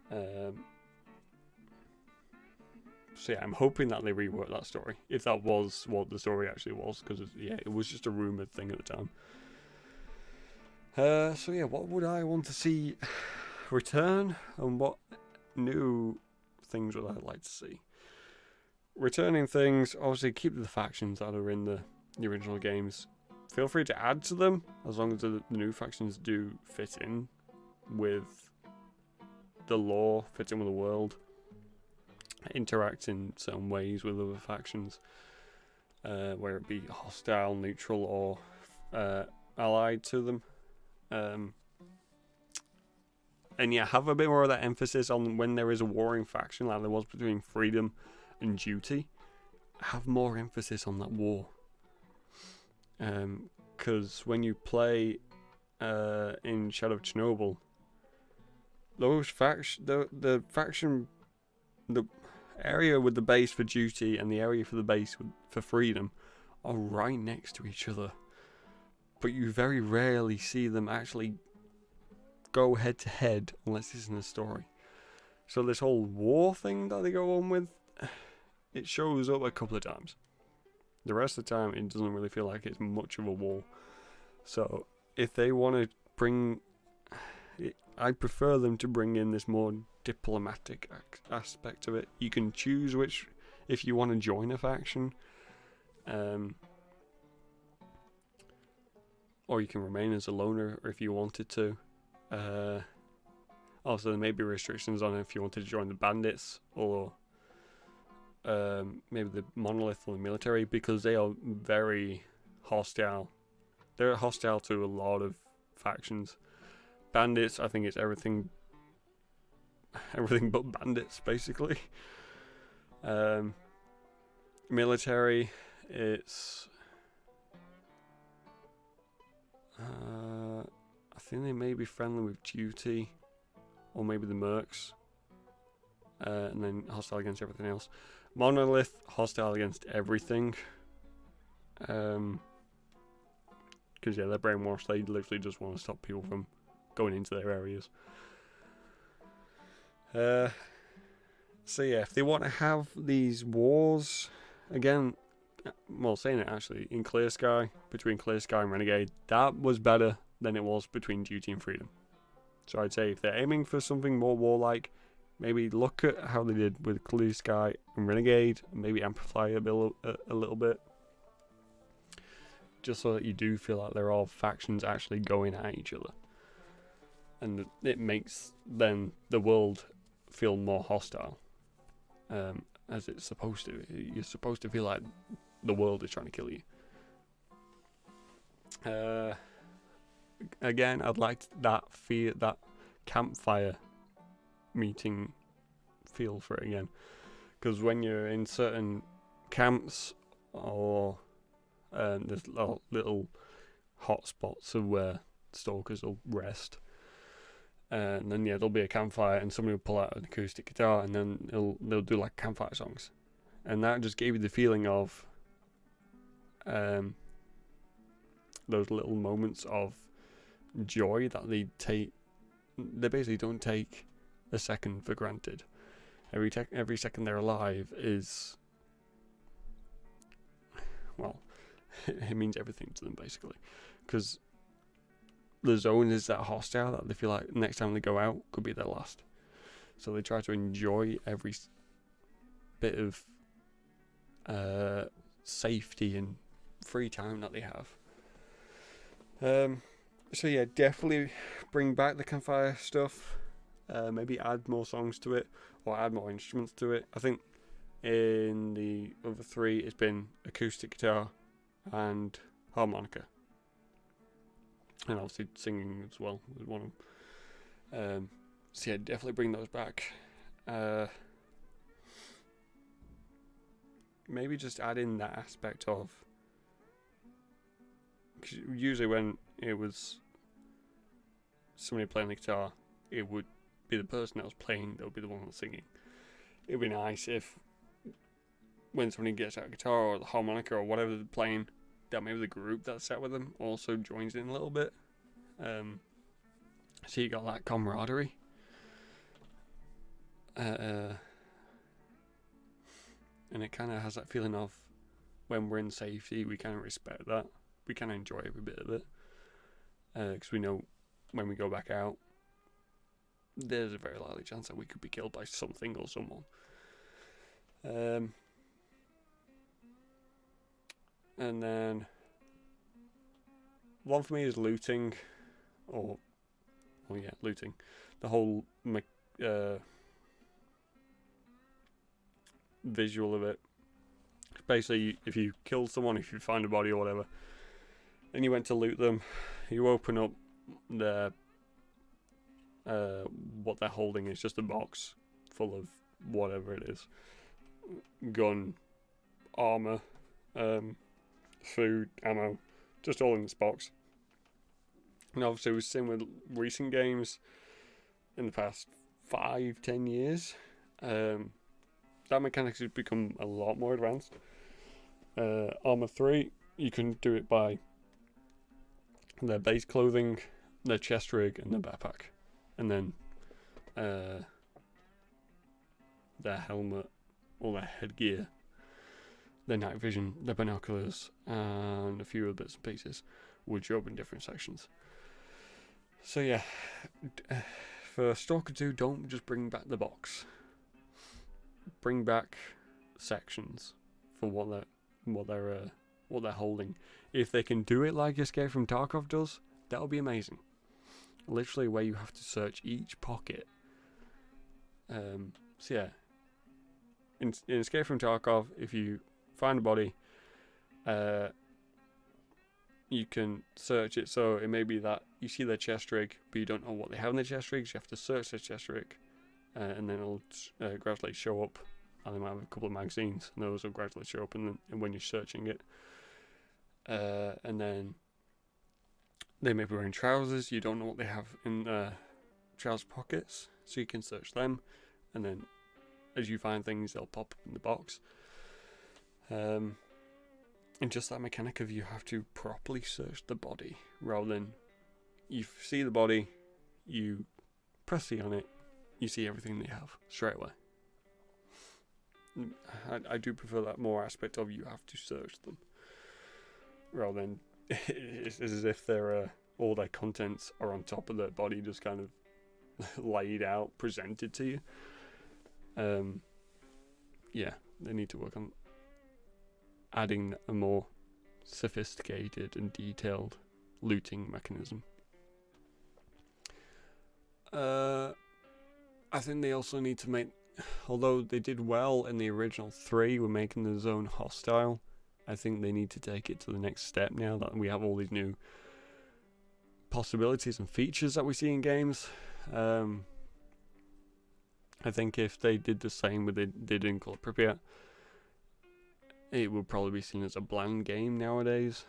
So yeah, I'm hoping that they rework that story, if that was what the story actually was, because it was just a rumoured thing at the time. So yeah, what would I want to see return, and what new things would I like to see? Returning things, obviously keep the factions that are in the original games. Feel free to add to them, as long as the new factions do fit in with the lore, fit in with the world, interact in certain ways with other factions, whether it be hostile, neutral, or allied to them. And yeah, have a bit more of that emphasis on when there is a warring faction, like there was between Freedom and Duty. Have more emphasis on that war. Because when you play in Shadow of Chernobyl, those the faction, the area with the base for Duty and the area for the base for Freedom are right next to each other, but you very rarely see them actually go head to head unless it's in the story. So this whole war thing that they go on with, it shows up a couple of times. The rest of the time, it doesn't really feel like it's much of a war. So if they want to bring, I prefer them to bring in this more diplomatic aspect of it. You can choose which, if you want to join a faction, or you can remain as a loner if you wanted to. Also, there may be restrictions on if you wanted to join the bandits or maybe the monolith or the military, because they are very hostile. They're hostile to a lot of factions. Bandits, I think it's everything but bandits, basically. Military, it's I think they may be friendly with Duty, or maybe the Mercs, and then hostile against everything else. Monolith, hostile against everything. because they're brainwashed. They literally just want to stop people from going into their areas. So yeah, if they want to have these wars again, well, saying it actually in Clear Sky, between Clear Sky and Renegade, that was better than it was between Duty and Freedom. So I'd say if they're aiming for something more warlike, maybe look at how they did with Clear Sky and Renegade, and maybe amplify a little bit, just so that you do feel like there are factions actually going at each other, and it makes then the world feel more hostile, as it's supposed to. You're supposed to feel like the world is trying to kill you. Again, I'd like that campfire meeting feel for it again, because when you're in certain camps or there's little hot spots of where stalkers will rest, and then there'll be a campfire and somebody will pull out an acoustic guitar and then they'll do like campfire songs, and that just gave you the feeling of those little moments of joy that they basically don't take a second for granted. Every second they're alive is, well, it means everything to them basically, because the zone is that hostile that they feel like next time they go out could be their last. So they try to enjoy every bit of safety and free time that they have. So yeah, definitely bring back the campfire stuff. Maybe add more songs to it, or add more instruments to it. I think in the other three it's been acoustic guitar and harmonica, and obviously singing as well was one of them. So yeah, definitely bring those back. Maybe just add in that aspect of, cause usually when it was somebody playing the guitar, it would be the person that was playing that would be the one that was singing. It would be nice if when somebody gets out a guitar or the harmonica or whatever they're playing, that maybe the group that's sat with them also joins in a little bit. So you got that camaraderie. And it kind of has that feeling of when we're in safety, we kind of respect that. We kind of enjoy every bit of it. Because we know when we go back out, there's a very likely chance that we could be killed by something or someone. And then one for me is looting, looting. The whole visual of it. Basically, if you kill someone, if you find a body or whatever, and you went to loot them, you open up their what they're holding is just a box full of whatever it is. Gun, armor, food, ammo, just all in this box. And obviously we've seen with recent games in the past 5-10 years, that mechanics has become a lot more advanced. Armor 3, you can do it by their base clothing, their chest rig, and their backpack. And then their helmet, all their headgear, their night vision, their binoculars, and a few other bits and pieces would show up in different sections. So yeah, for Stalker 2, don't just bring back the box. Bring back sections for what they're holding. If they can do it like Escape from Tarkov does, that would be amazing. Literally, where you have to search each pocket. So yeah, in Escape from Tarkov, if you find a body, you can search it. So it may be that you see their chest rig, but you don't know what they have in their chest rigs. You have to search their chest rig, and then it'll gradually show up. And they might have a couple of magazines, and those will gradually show up and when you're searching it. And then they may be wearing trousers. You don't know what they have in trouser pockets, so you can search them. And then as you find things, they'll pop up in the box. And just that mechanic of you have to properly search the body rather than you see the body, you press C on it, you see everything they have straight away. I do prefer that more aspect of you have to search them rather than it's as if they're all their contents are on top of their body, just kind of laid out, presented to you. Yeah, they need to work on adding a more sophisticated and detailed looting mechanism. I think they also need to make, although they did well in the original 3 with making the zone hostile, I think they need to take it to the next step now that we have all these new possibilities and features that we see in games. I think if they did the same with they did in Call of Pripyat, it would probably be seen as a bland game nowadays,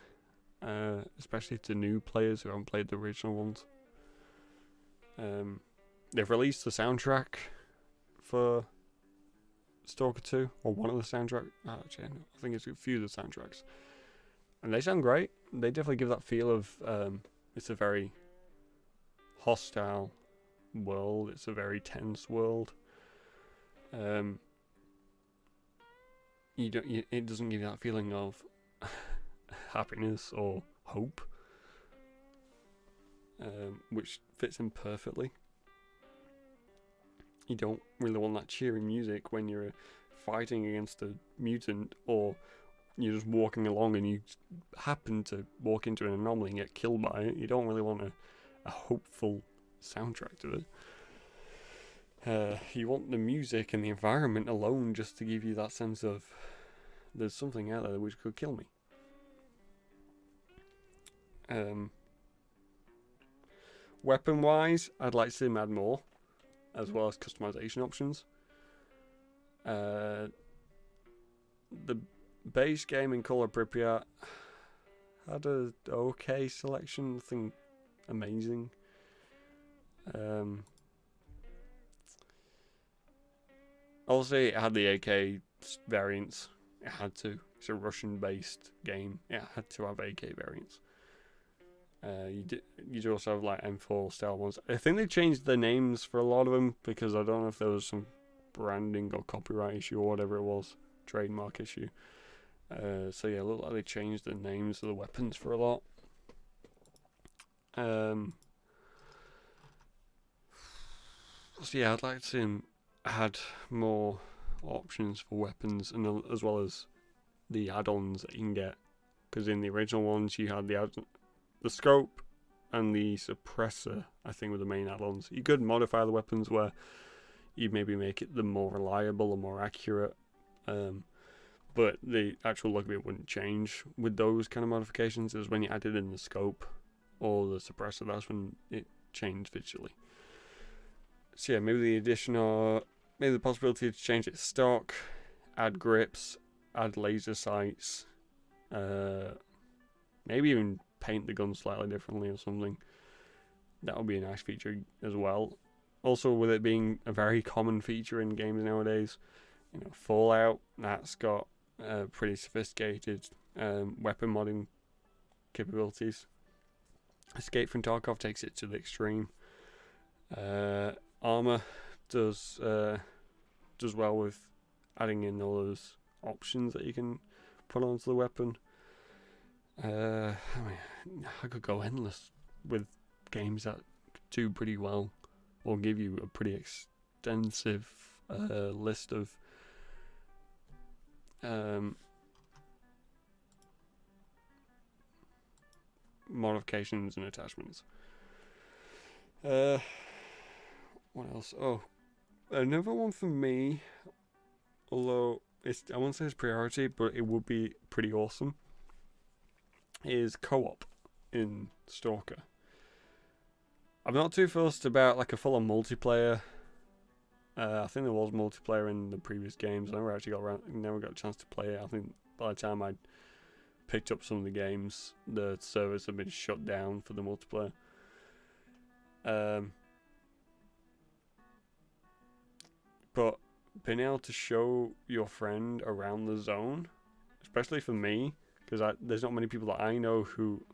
especially to new players who haven't played the original ones. They've released the soundtrack for Stalker 2, or one of the soundtracks. Actually, no, I think it's a few of the soundtracks, and they sound great. They definitely give that feel of it's a very hostile world. It's a very tense world. It doesn't give you that feeling of happiness or hope, which fits in perfectly. You don't really want that cheery music when you're fighting against a mutant, or you're just walking along and you happen to walk into an anomaly and get killed by it. You don't really want a hopeful soundtrack to it. You want the music and the environment alone just to give you that sense of there's something out there which could kill me. Weapon wise, I'd like to see them add more, as well as customization options. The base game in Call of Pripyat had a okay selection, nothing amazing. Also, it had the AK variants. It had to. It's a Russian-based game. It had to have AK variants. You do also have like M4 style ones. I think they changed the names for a lot of them because I don't know if there was some branding or copyright issue or whatever it was, trademark issue. So yeah, it looked like they changed the names of the weapons for a lot. So yeah, I'd like to see them add more options for weapons, and as well as the add-ons that you can get. Because in the original ones, you had the scope and the suppressor, I think, were the main add-ons. You could modify the weapons where you maybe make it the more reliable or more accurate, but the actual look of it wouldn't change with those kind of modifications. It was when you added in the scope or the suppressor, that's when it changed visually. So yeah, maybe the addition or maybe the possibility to change its stock, add grips, add laser sights, maybe even paint the gun slightly differently or something. That would be a nice feature as well. Also, with it being a very common feature in games nowadays, you know, Fallout, that's got pretty sophisticated weapon modding capabilities. Escape from Tarkov takes it to the extreme. Armor does well with adding in all those options that you can put onto the weapon. I mean, I could go endless with games that do pretty well or give you a pretty extensive list of modifications and attachments. What else? Oh, another one for me, although I won't say it's priority, but it would be pretty awesome, is co-op in Stalker. I'm not too fussed about like a full-on multiplayer. I think there was multiplayer in the previous games. I never actually never got a chance to play it. I think by the time I picked up some of the games, the servers have been shut down for the multiplayer. But being able to show your friend around the zone, especially for me, because there's not many people that I know who.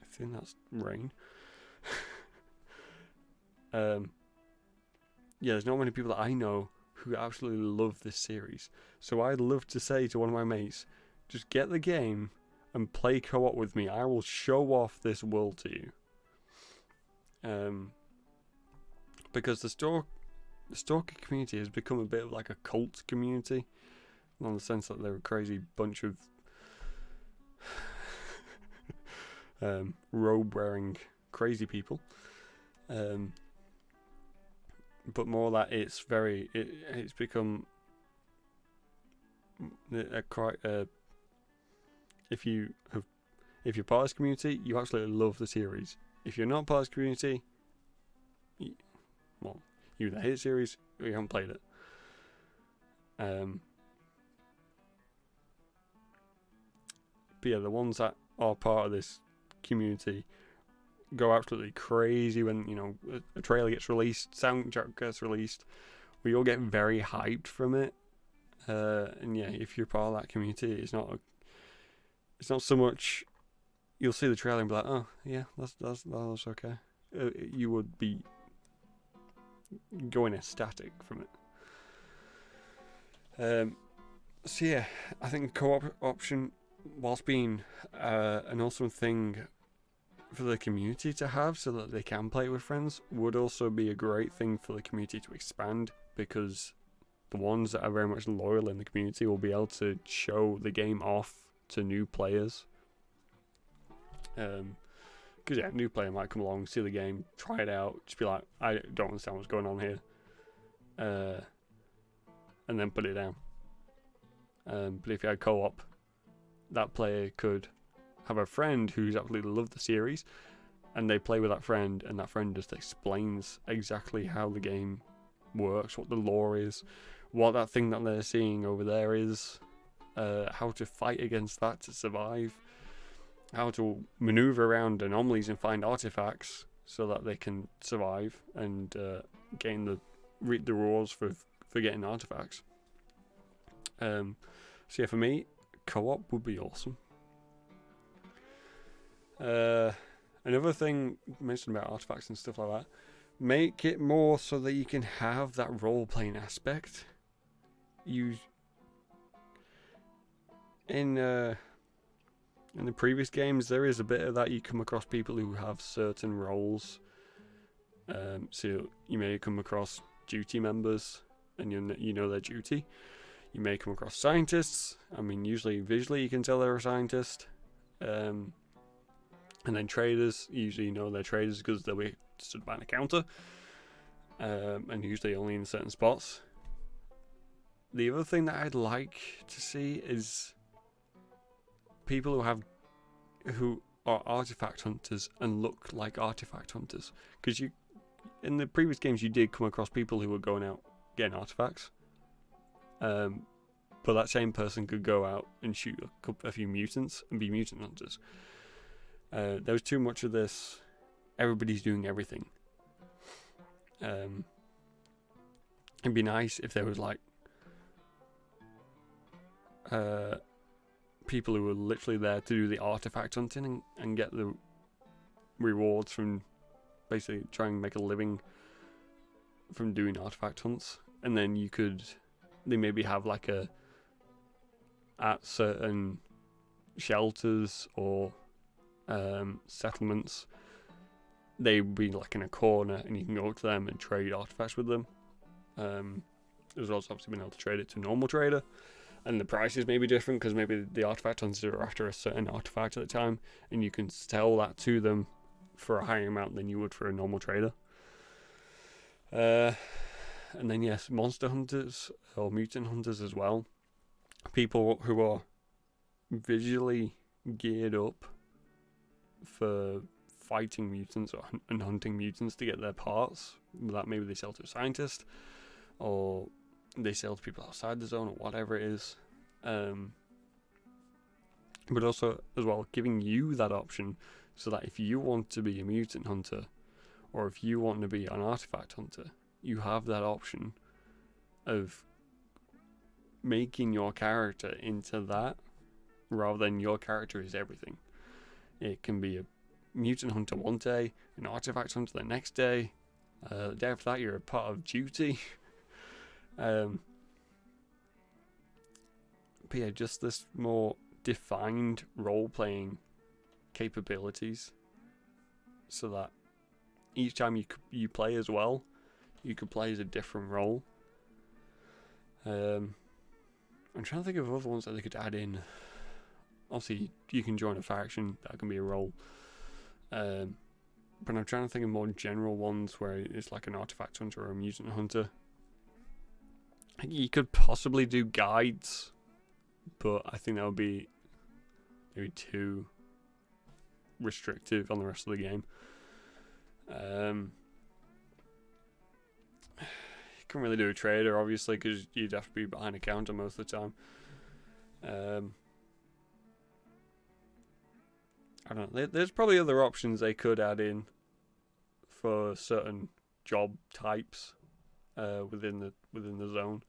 I think that's rain. Yeah, there's not many people that I know who absolutely love this series. So I'd love to say to one of my mates, just get the game and play co-op with me. I will show off this world to you. Because the Stalker community has become a bit of like a cult community, in the sense that they're a crazy bunch of robe-wearing crazy people. But more that it's become quite if you're part of this community, you absolutely love the series. If you're not part of this community, you either hate the series or you haven't played it. But yeah, the ones that are part of this community go absolutely crazy when a trailer gets released, soundtrack gets released. We all get very hyped from it. And yeah, if you're part of that community, it's not so much. You'll see the trailer and be like, oh yeah, that's okay. You would be going ecstatic from it. So yeah, I think co-op option, whilst being an awesome thing for the community to have so that they can play with friends, would also be a great thing for the community to expand, because the ones that are very much loyal in the community will be able to show the game off to new players. Because yeah, a new player might come along, see the game, try it out, just be like, I don't understand what's going on here, and then put it down. But if you had co-op, that player could have a friend who's absolutely loved the series, and they play with that friend, and that friend just explains exactly how the game works, what the lore is, what that thing that they're seeing over there is, how to fight against that to survive, how to maneuver around anomalies and find artifacts so that they can survive and gain the rewards for getting artifacts. So yeah, for me, co-op would be awesome. Another thing mentioned about artifacts and stuff like that, make it more so that you can have that role-playing aspect. In the previous games, there is a bit of that. You come across people who have certain roles. So you may come across duty members, and you know their duty. You may come across scientists. I mean, usually visually you can tell they're a scientist. And then traders, usually you know they're traders because they'll be stood behind a counter. And usually only in certain spots. The other thing that I'd like to see is people who are artifact hunters and look like artifact hunters. Because in the previous games you did come across people who were going out getting artifacts. But that same person could go out and shoot a few mutants and be mutant hunters. There was too much of this, everybody's doing everything. It'd be nice if there was like people who were literally there to do the artifact hunting and get the rewards from basically trying to make a living from doing artifact hunts. And then they maybe have like at certain shelters or settlements, they'd be like in a corner and you can go up to them and trade artifacts with them. As well as obviously being able to trade it to a normal trader, and the prices may be different because maybe the artifact hunters are after a certain artifact at the time, and you can sell that to them for a higher amount than you would for a normal trader. And then yes, monster hunters or mutant hunters as well. People who are visually geared up for fighting mutants and hunting mutants to get their parts. That maybe they sell to a scientist, or they sell to people outside the zone, or whatever it is. But also, as well, giving you that option so that if you want to be a mutant hunter, or if you want to be an artifact hunter, you have that option of making your character into that rather than your character is everything. It can be a mutant hunter one day, an artifact hunter the next day. The day after that, you're a part of duty. But yeah, just this more defined role-playing capabilities, so that each time you play as well, you could play as a different role. I'm trying to think of other ones that they could add in. Obviously, you can join a faction, that can be a role. But I'm trying to think of more general ones where it's like an artifact hunter or a mutant hunter. You could possibly do guides, but I think that would be maybe too restrictive on the rest of the game. You couldn't really do a trader, obviously, because you'd have to be behind a counter most of the time. I don't know. There's probably other options they could add in for certain job types within the zone.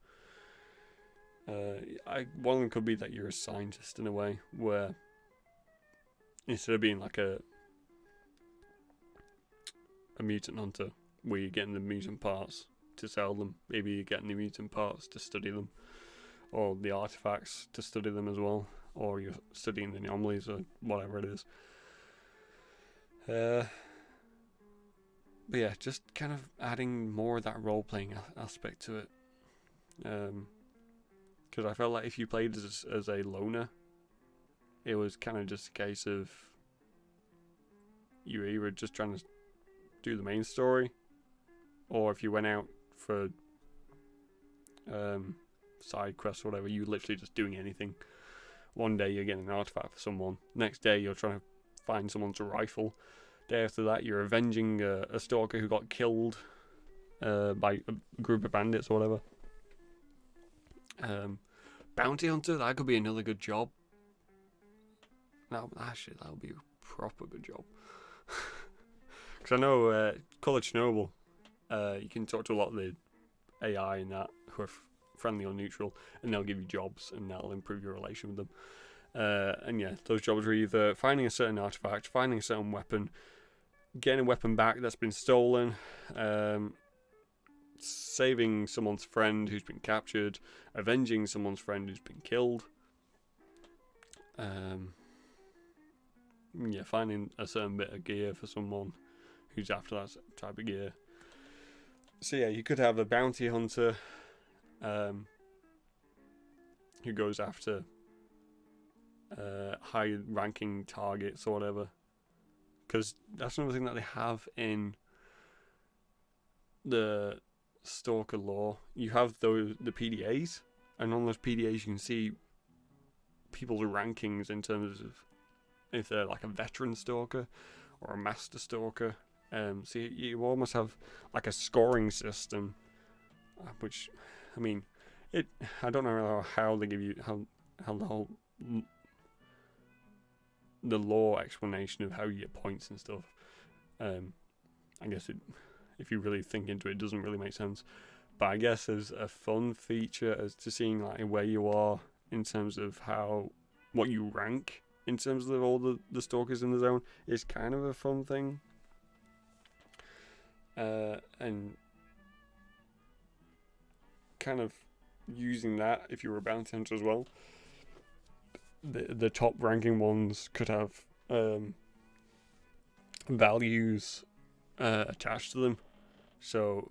One of them could be that you're a scientist in a way, where instead of being like a mutant hunter, where you're getting the mutant parts to sell them, maybe you're getting the mutant parts to study them, or the artifacts to study them as well, or you're studying the anomalies or whatever it is. But yeah, just kind of adding more of that role-playing aspect to it. Because I felt like if you played as a loner, it was kind of just a case of you were either just trying to do the main story, or if you went out for side quests or whatever, you were literally just doing anything. One day you're getting an artifact for someone, next day you're trying to find someone's rifle, day after that you're avenging a stalker who got killed by a group of bandits or whatever. Bounty hunter, that could be another good job. No, actually, that would be a proper good job. Because I know Call of Chernobyl, you can talk to a lot of the AI and that who are friendly or neutral, and they'll give you jobs, and that'll improve your relation with them. And yeah, those jobs are either finding a certain artifact, finding a certain weapon, getting a weapon back that's been stolen, saving someone's friend who's been captured, avenging someone's friend who's been killed. Yeah, finding a certain bit of gear for someone who's after that type of gear. So yeah, you could have a bounty hunter who goes after high-ranking targets or whatever. Because that's another thing that they have in the Stalker lore. You have the PDAs, and on those PDAs you can see people's rankings in terms of if they're like a veteran stalker or a master stalker. So you almost have like a scoring system, which, I mean, I don't know how they give you how the whole the lore explanation of how you get points and stuff. I guess if you really think into it, doesn't really make sense. But I guess as a fun feature as to seeing like where you are in terms of what you rank in terms of all the stalkers in the zone is kind of a fun thing. And kind of using that if you were a bounty hunter as well. The top ranking ones could have values attached to them. So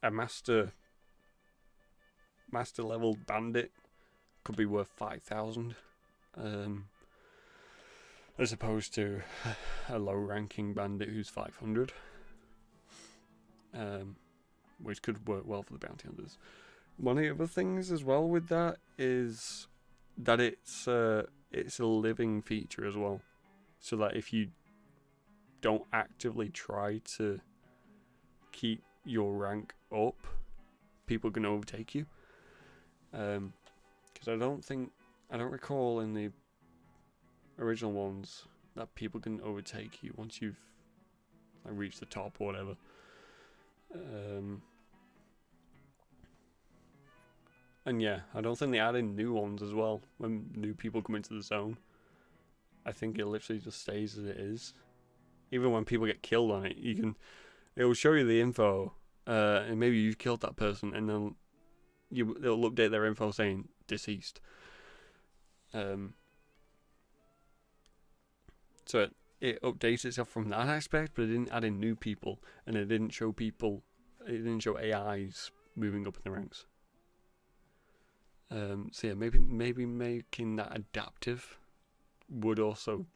a master level bandit could be worth 5,000, as opposed to a low ranking bandit who's 500, which could work well for the bounty hunters. One of the other things as well with that is that it's a living feature as well, so that if you don't actively try to keep your rank up, people can overtake you. Because I don't recall in the original ones that people can overtake you once you've reached the top or whatever. And yeah, I don't think they add in new ones as well when new people come into the zone. I think it literally just stays as it is. Even when people get killed on it, it will show you the info, and maybe you've killed that person, and then they'll update their info saying deceased. So it updates itself from that aspect, but it didn't add in new people, and it didn't show AIs moving up in the ranks. So yeah, maybe making that adaptive would also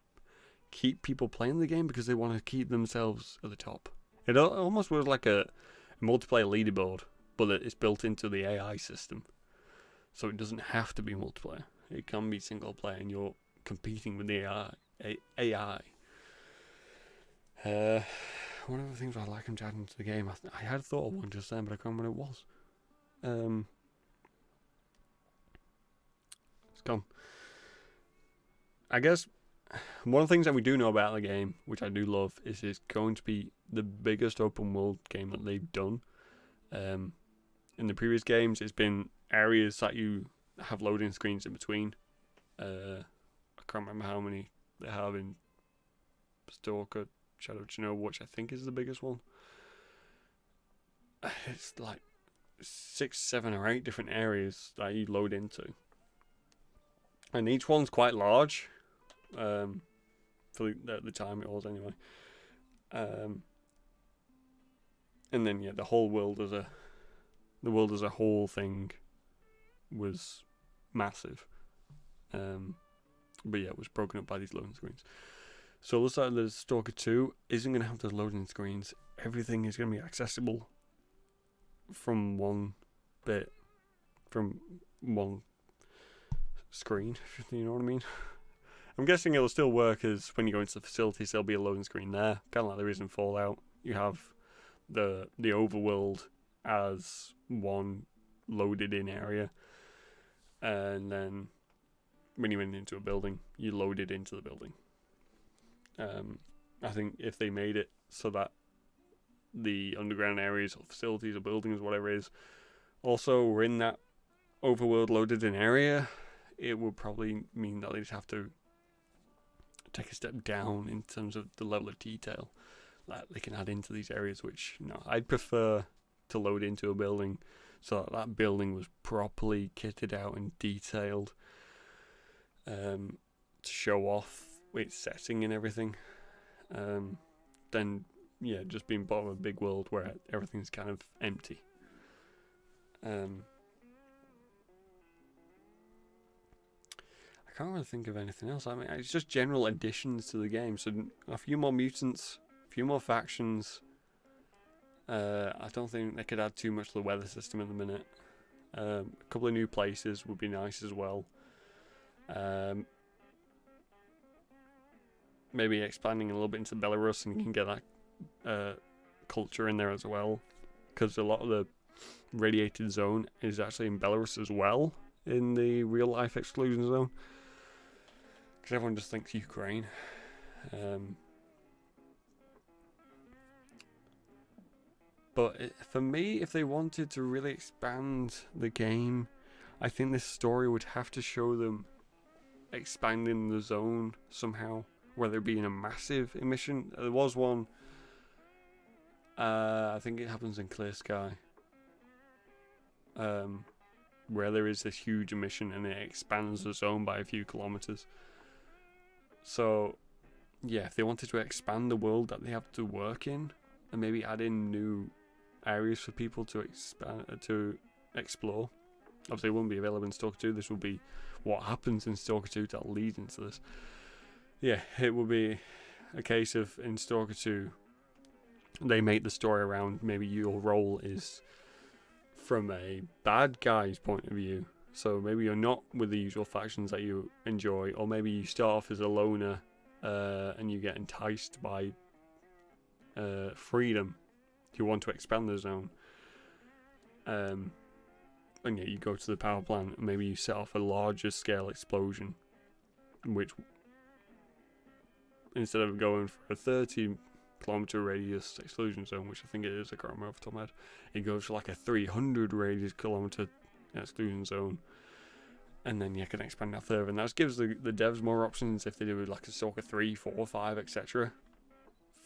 keep people playing the game because they want to keep themselves at the top. It almost was like a multiplayer leaderboard, but it's built into the AI system, so it doesn't have to be multiplayer. It can be single player, and you're competing with the AI. One of the things I'd like him to add into the game, I had thought of one just then, but I can't remember what it was. It's gone. I guess one of the things that we do know about the game, which I do love, is it's going to be the biggest open world game that they've done. In the previous games, it's been areas that you have loading screens in between. I can't remember how many they have in Stalker, Shadow of Chernobyl, which I think is the biggest one. It's like 6, 7, or 8 different areas that you load into, and each one's quite large. For the time it was anyway. And then yeah, the world as a whole thing was massive. But yeah, it was broken up by these loading screens. So it looks like the Stalker 2 isn't going to have those loading screens. Everything is going to be accessible from one screen, if you know what I mean. I'm guessing it'll still work as when you go into the facilities, there'll be a loading screen there, kind of like there is in Fallout. You have the overworld as one loaded in area, and then when you went into a building, you load it into the building. I think if they made it so that the underground areas or facilities or buildings, whatever it is, also were in that overworld loaded in area, it would probably mean that they'd have to take a step down in terms of the level of detail that they can add into these areas, which I'd prefer to load into a building so that building was properly kitted out and detailed, to show off its setting and everything, then yeah, just being part of a big world where everything's kind of empty. I can't really think of anything else. I mean, it's just general additions to the game. So a few more mutants, a few more factions. I don't think they could add too much to the weather system at the minute. A couple of new places would be nice as well. Maybe expanding a little bit into Belarus, and you can get that culture in there as well, because a lot of the radiated zone is actually in Belarus as well, in the real life exclusion zone, because everyone just thinks Ukraine. But for me, if they wanted to really expand the game, I think this story would have to show them expanding the zone somehow, whether it be in a massive emission. There was one, I think it happens in Clear Sky, where there is this huge emission and it expands the zone by a few kilometers. So yeah, if they wanted to expand the world that they have to work in, and maybe add in new areas for people to explore. Obviously it wouldn't be available in Stalker 2. This will be what happens in Stalker 2 that leads into this. Yeah, it will be a case of, in Stalker 2, they make the story around maybe your role is from a bad guy's point of view. So maybe you're not with the usual factions that you enjoy, or maybe you start off as a loner and you get enticed by freedom. You want to expand the zone. And yeah, you go to the power plant and maybe you set off a larger scale explosion, which instead of going for a 30-kilometer radius exclusion zone, which I think it is, I can't remember off the top of my head, it goes for like a 300 radius kilometer exclusion zone. And then you can expand that further, and that gives the devs more options if they do like a Stalker 3, 4, 5, etc.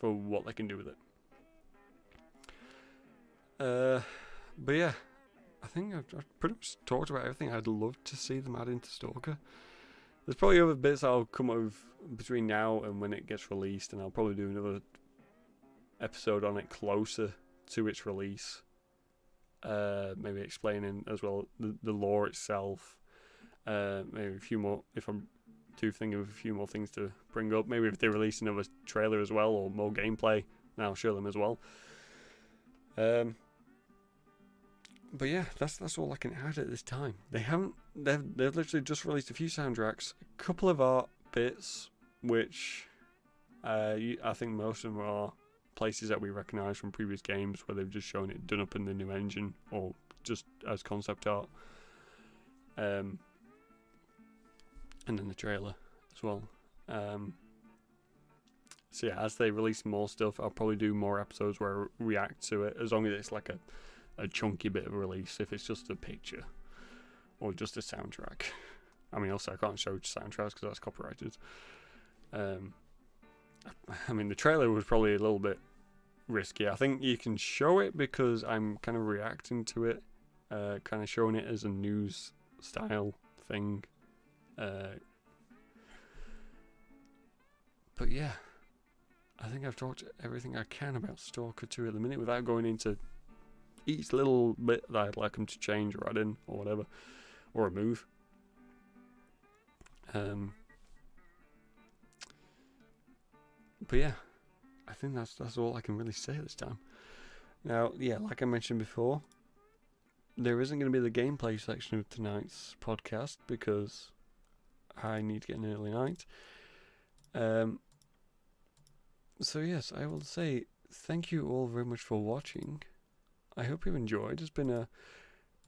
for what they can do with it. But yeah, I think I've pretty much talked about everything I'd love to see them add into Stalker. There's probably other bits I'll come up with between now and when it gets released, and I'll probably do another episode on it closer to its release. Maybe explaining as well the lore itself. Maybe a few more, if I'm too thinking of a few more things to bring up. Maybe if they release another trailer as well, or more gameplay, then I'll show them as well. But yeah, that's all I can add at this time. They've literally just released a few soundtracks, a couple of art bits, which I think most of them are places that we recognise from previous games, where they've just shown it done up in the new engine or just as concept art. And then the trailer as well. So yeah, as they release more stuff, I'll probably do more episodes where I react to it, as long as it's like a chunky bit of a release. If it's just a picture or just a soundtrack, I mean, also I can't show soundtracks because that's copyrighted. I mean, the trailer was probably a little bit risky. I think you can show it because I'm kind of reacting to it, kind of showing it as a news style thing. But yeah, I think I've talked everything I can about Stalker 2 at the minute without going into each little bit that I'd like them to change or add in or whatever, or remove. But yeah, I think that's all I can really say this time. Now, yeah, like I mentioned before, there isn't going to be the gameplay section of tonight's podcast because I need to get an early night. So yes, I will say thank you all very much for watching. I hope you enjoyed. It's been a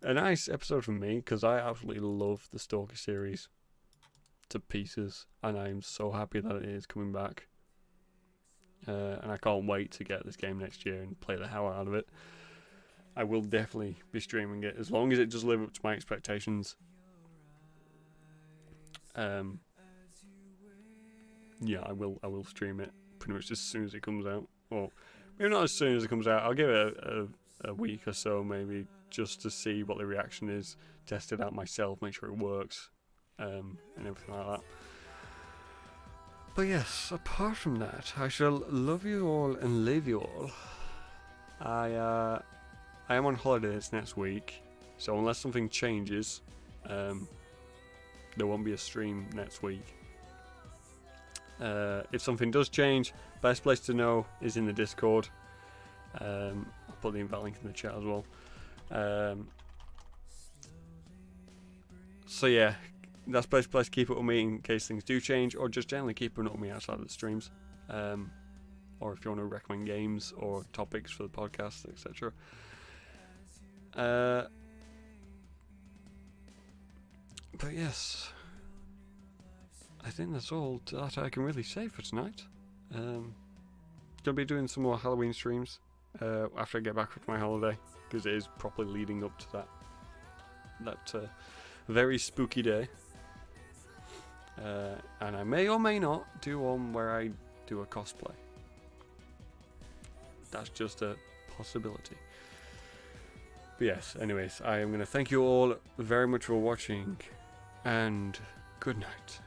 nice episode for me because I absolutely love the Stalker series to pieces, and I am so happy that it is coming back. And I can't wait to get this game next year and play the hell out of it. I will definitely be streaming it as long as it does live up to my expectations. Yeah, I will stream it pretty much as soon as it comes out. Well, maybe not as soon as it comes out. I'll give it a week or so maybe, just to see what the reaction is, test it out myself, make sure it works, and everything like that. But yes, apart from that, I shall love you all and leave you all. I am on holiday this next week, so unless something changes, there won't be a stream next week. If something does change, best place to know is in the Discord. I'll put the invite link in the chat as well. So yeah, that's best place to keep up with me in case things do change, or just generally keeping up with me outside of the streams. Or if you want to recommend games or topics for the podcast, etc. But yes, I think that's all that I can really say for tonight. Gonna be doing some more Halloween streams after I get back from my holiday, because it is properly leading up to that very spooky day. And I may or may not do one where I do a cosplay. That's just a possibility. But yes, anyways, I am going to thank you all very much for watching, and good night.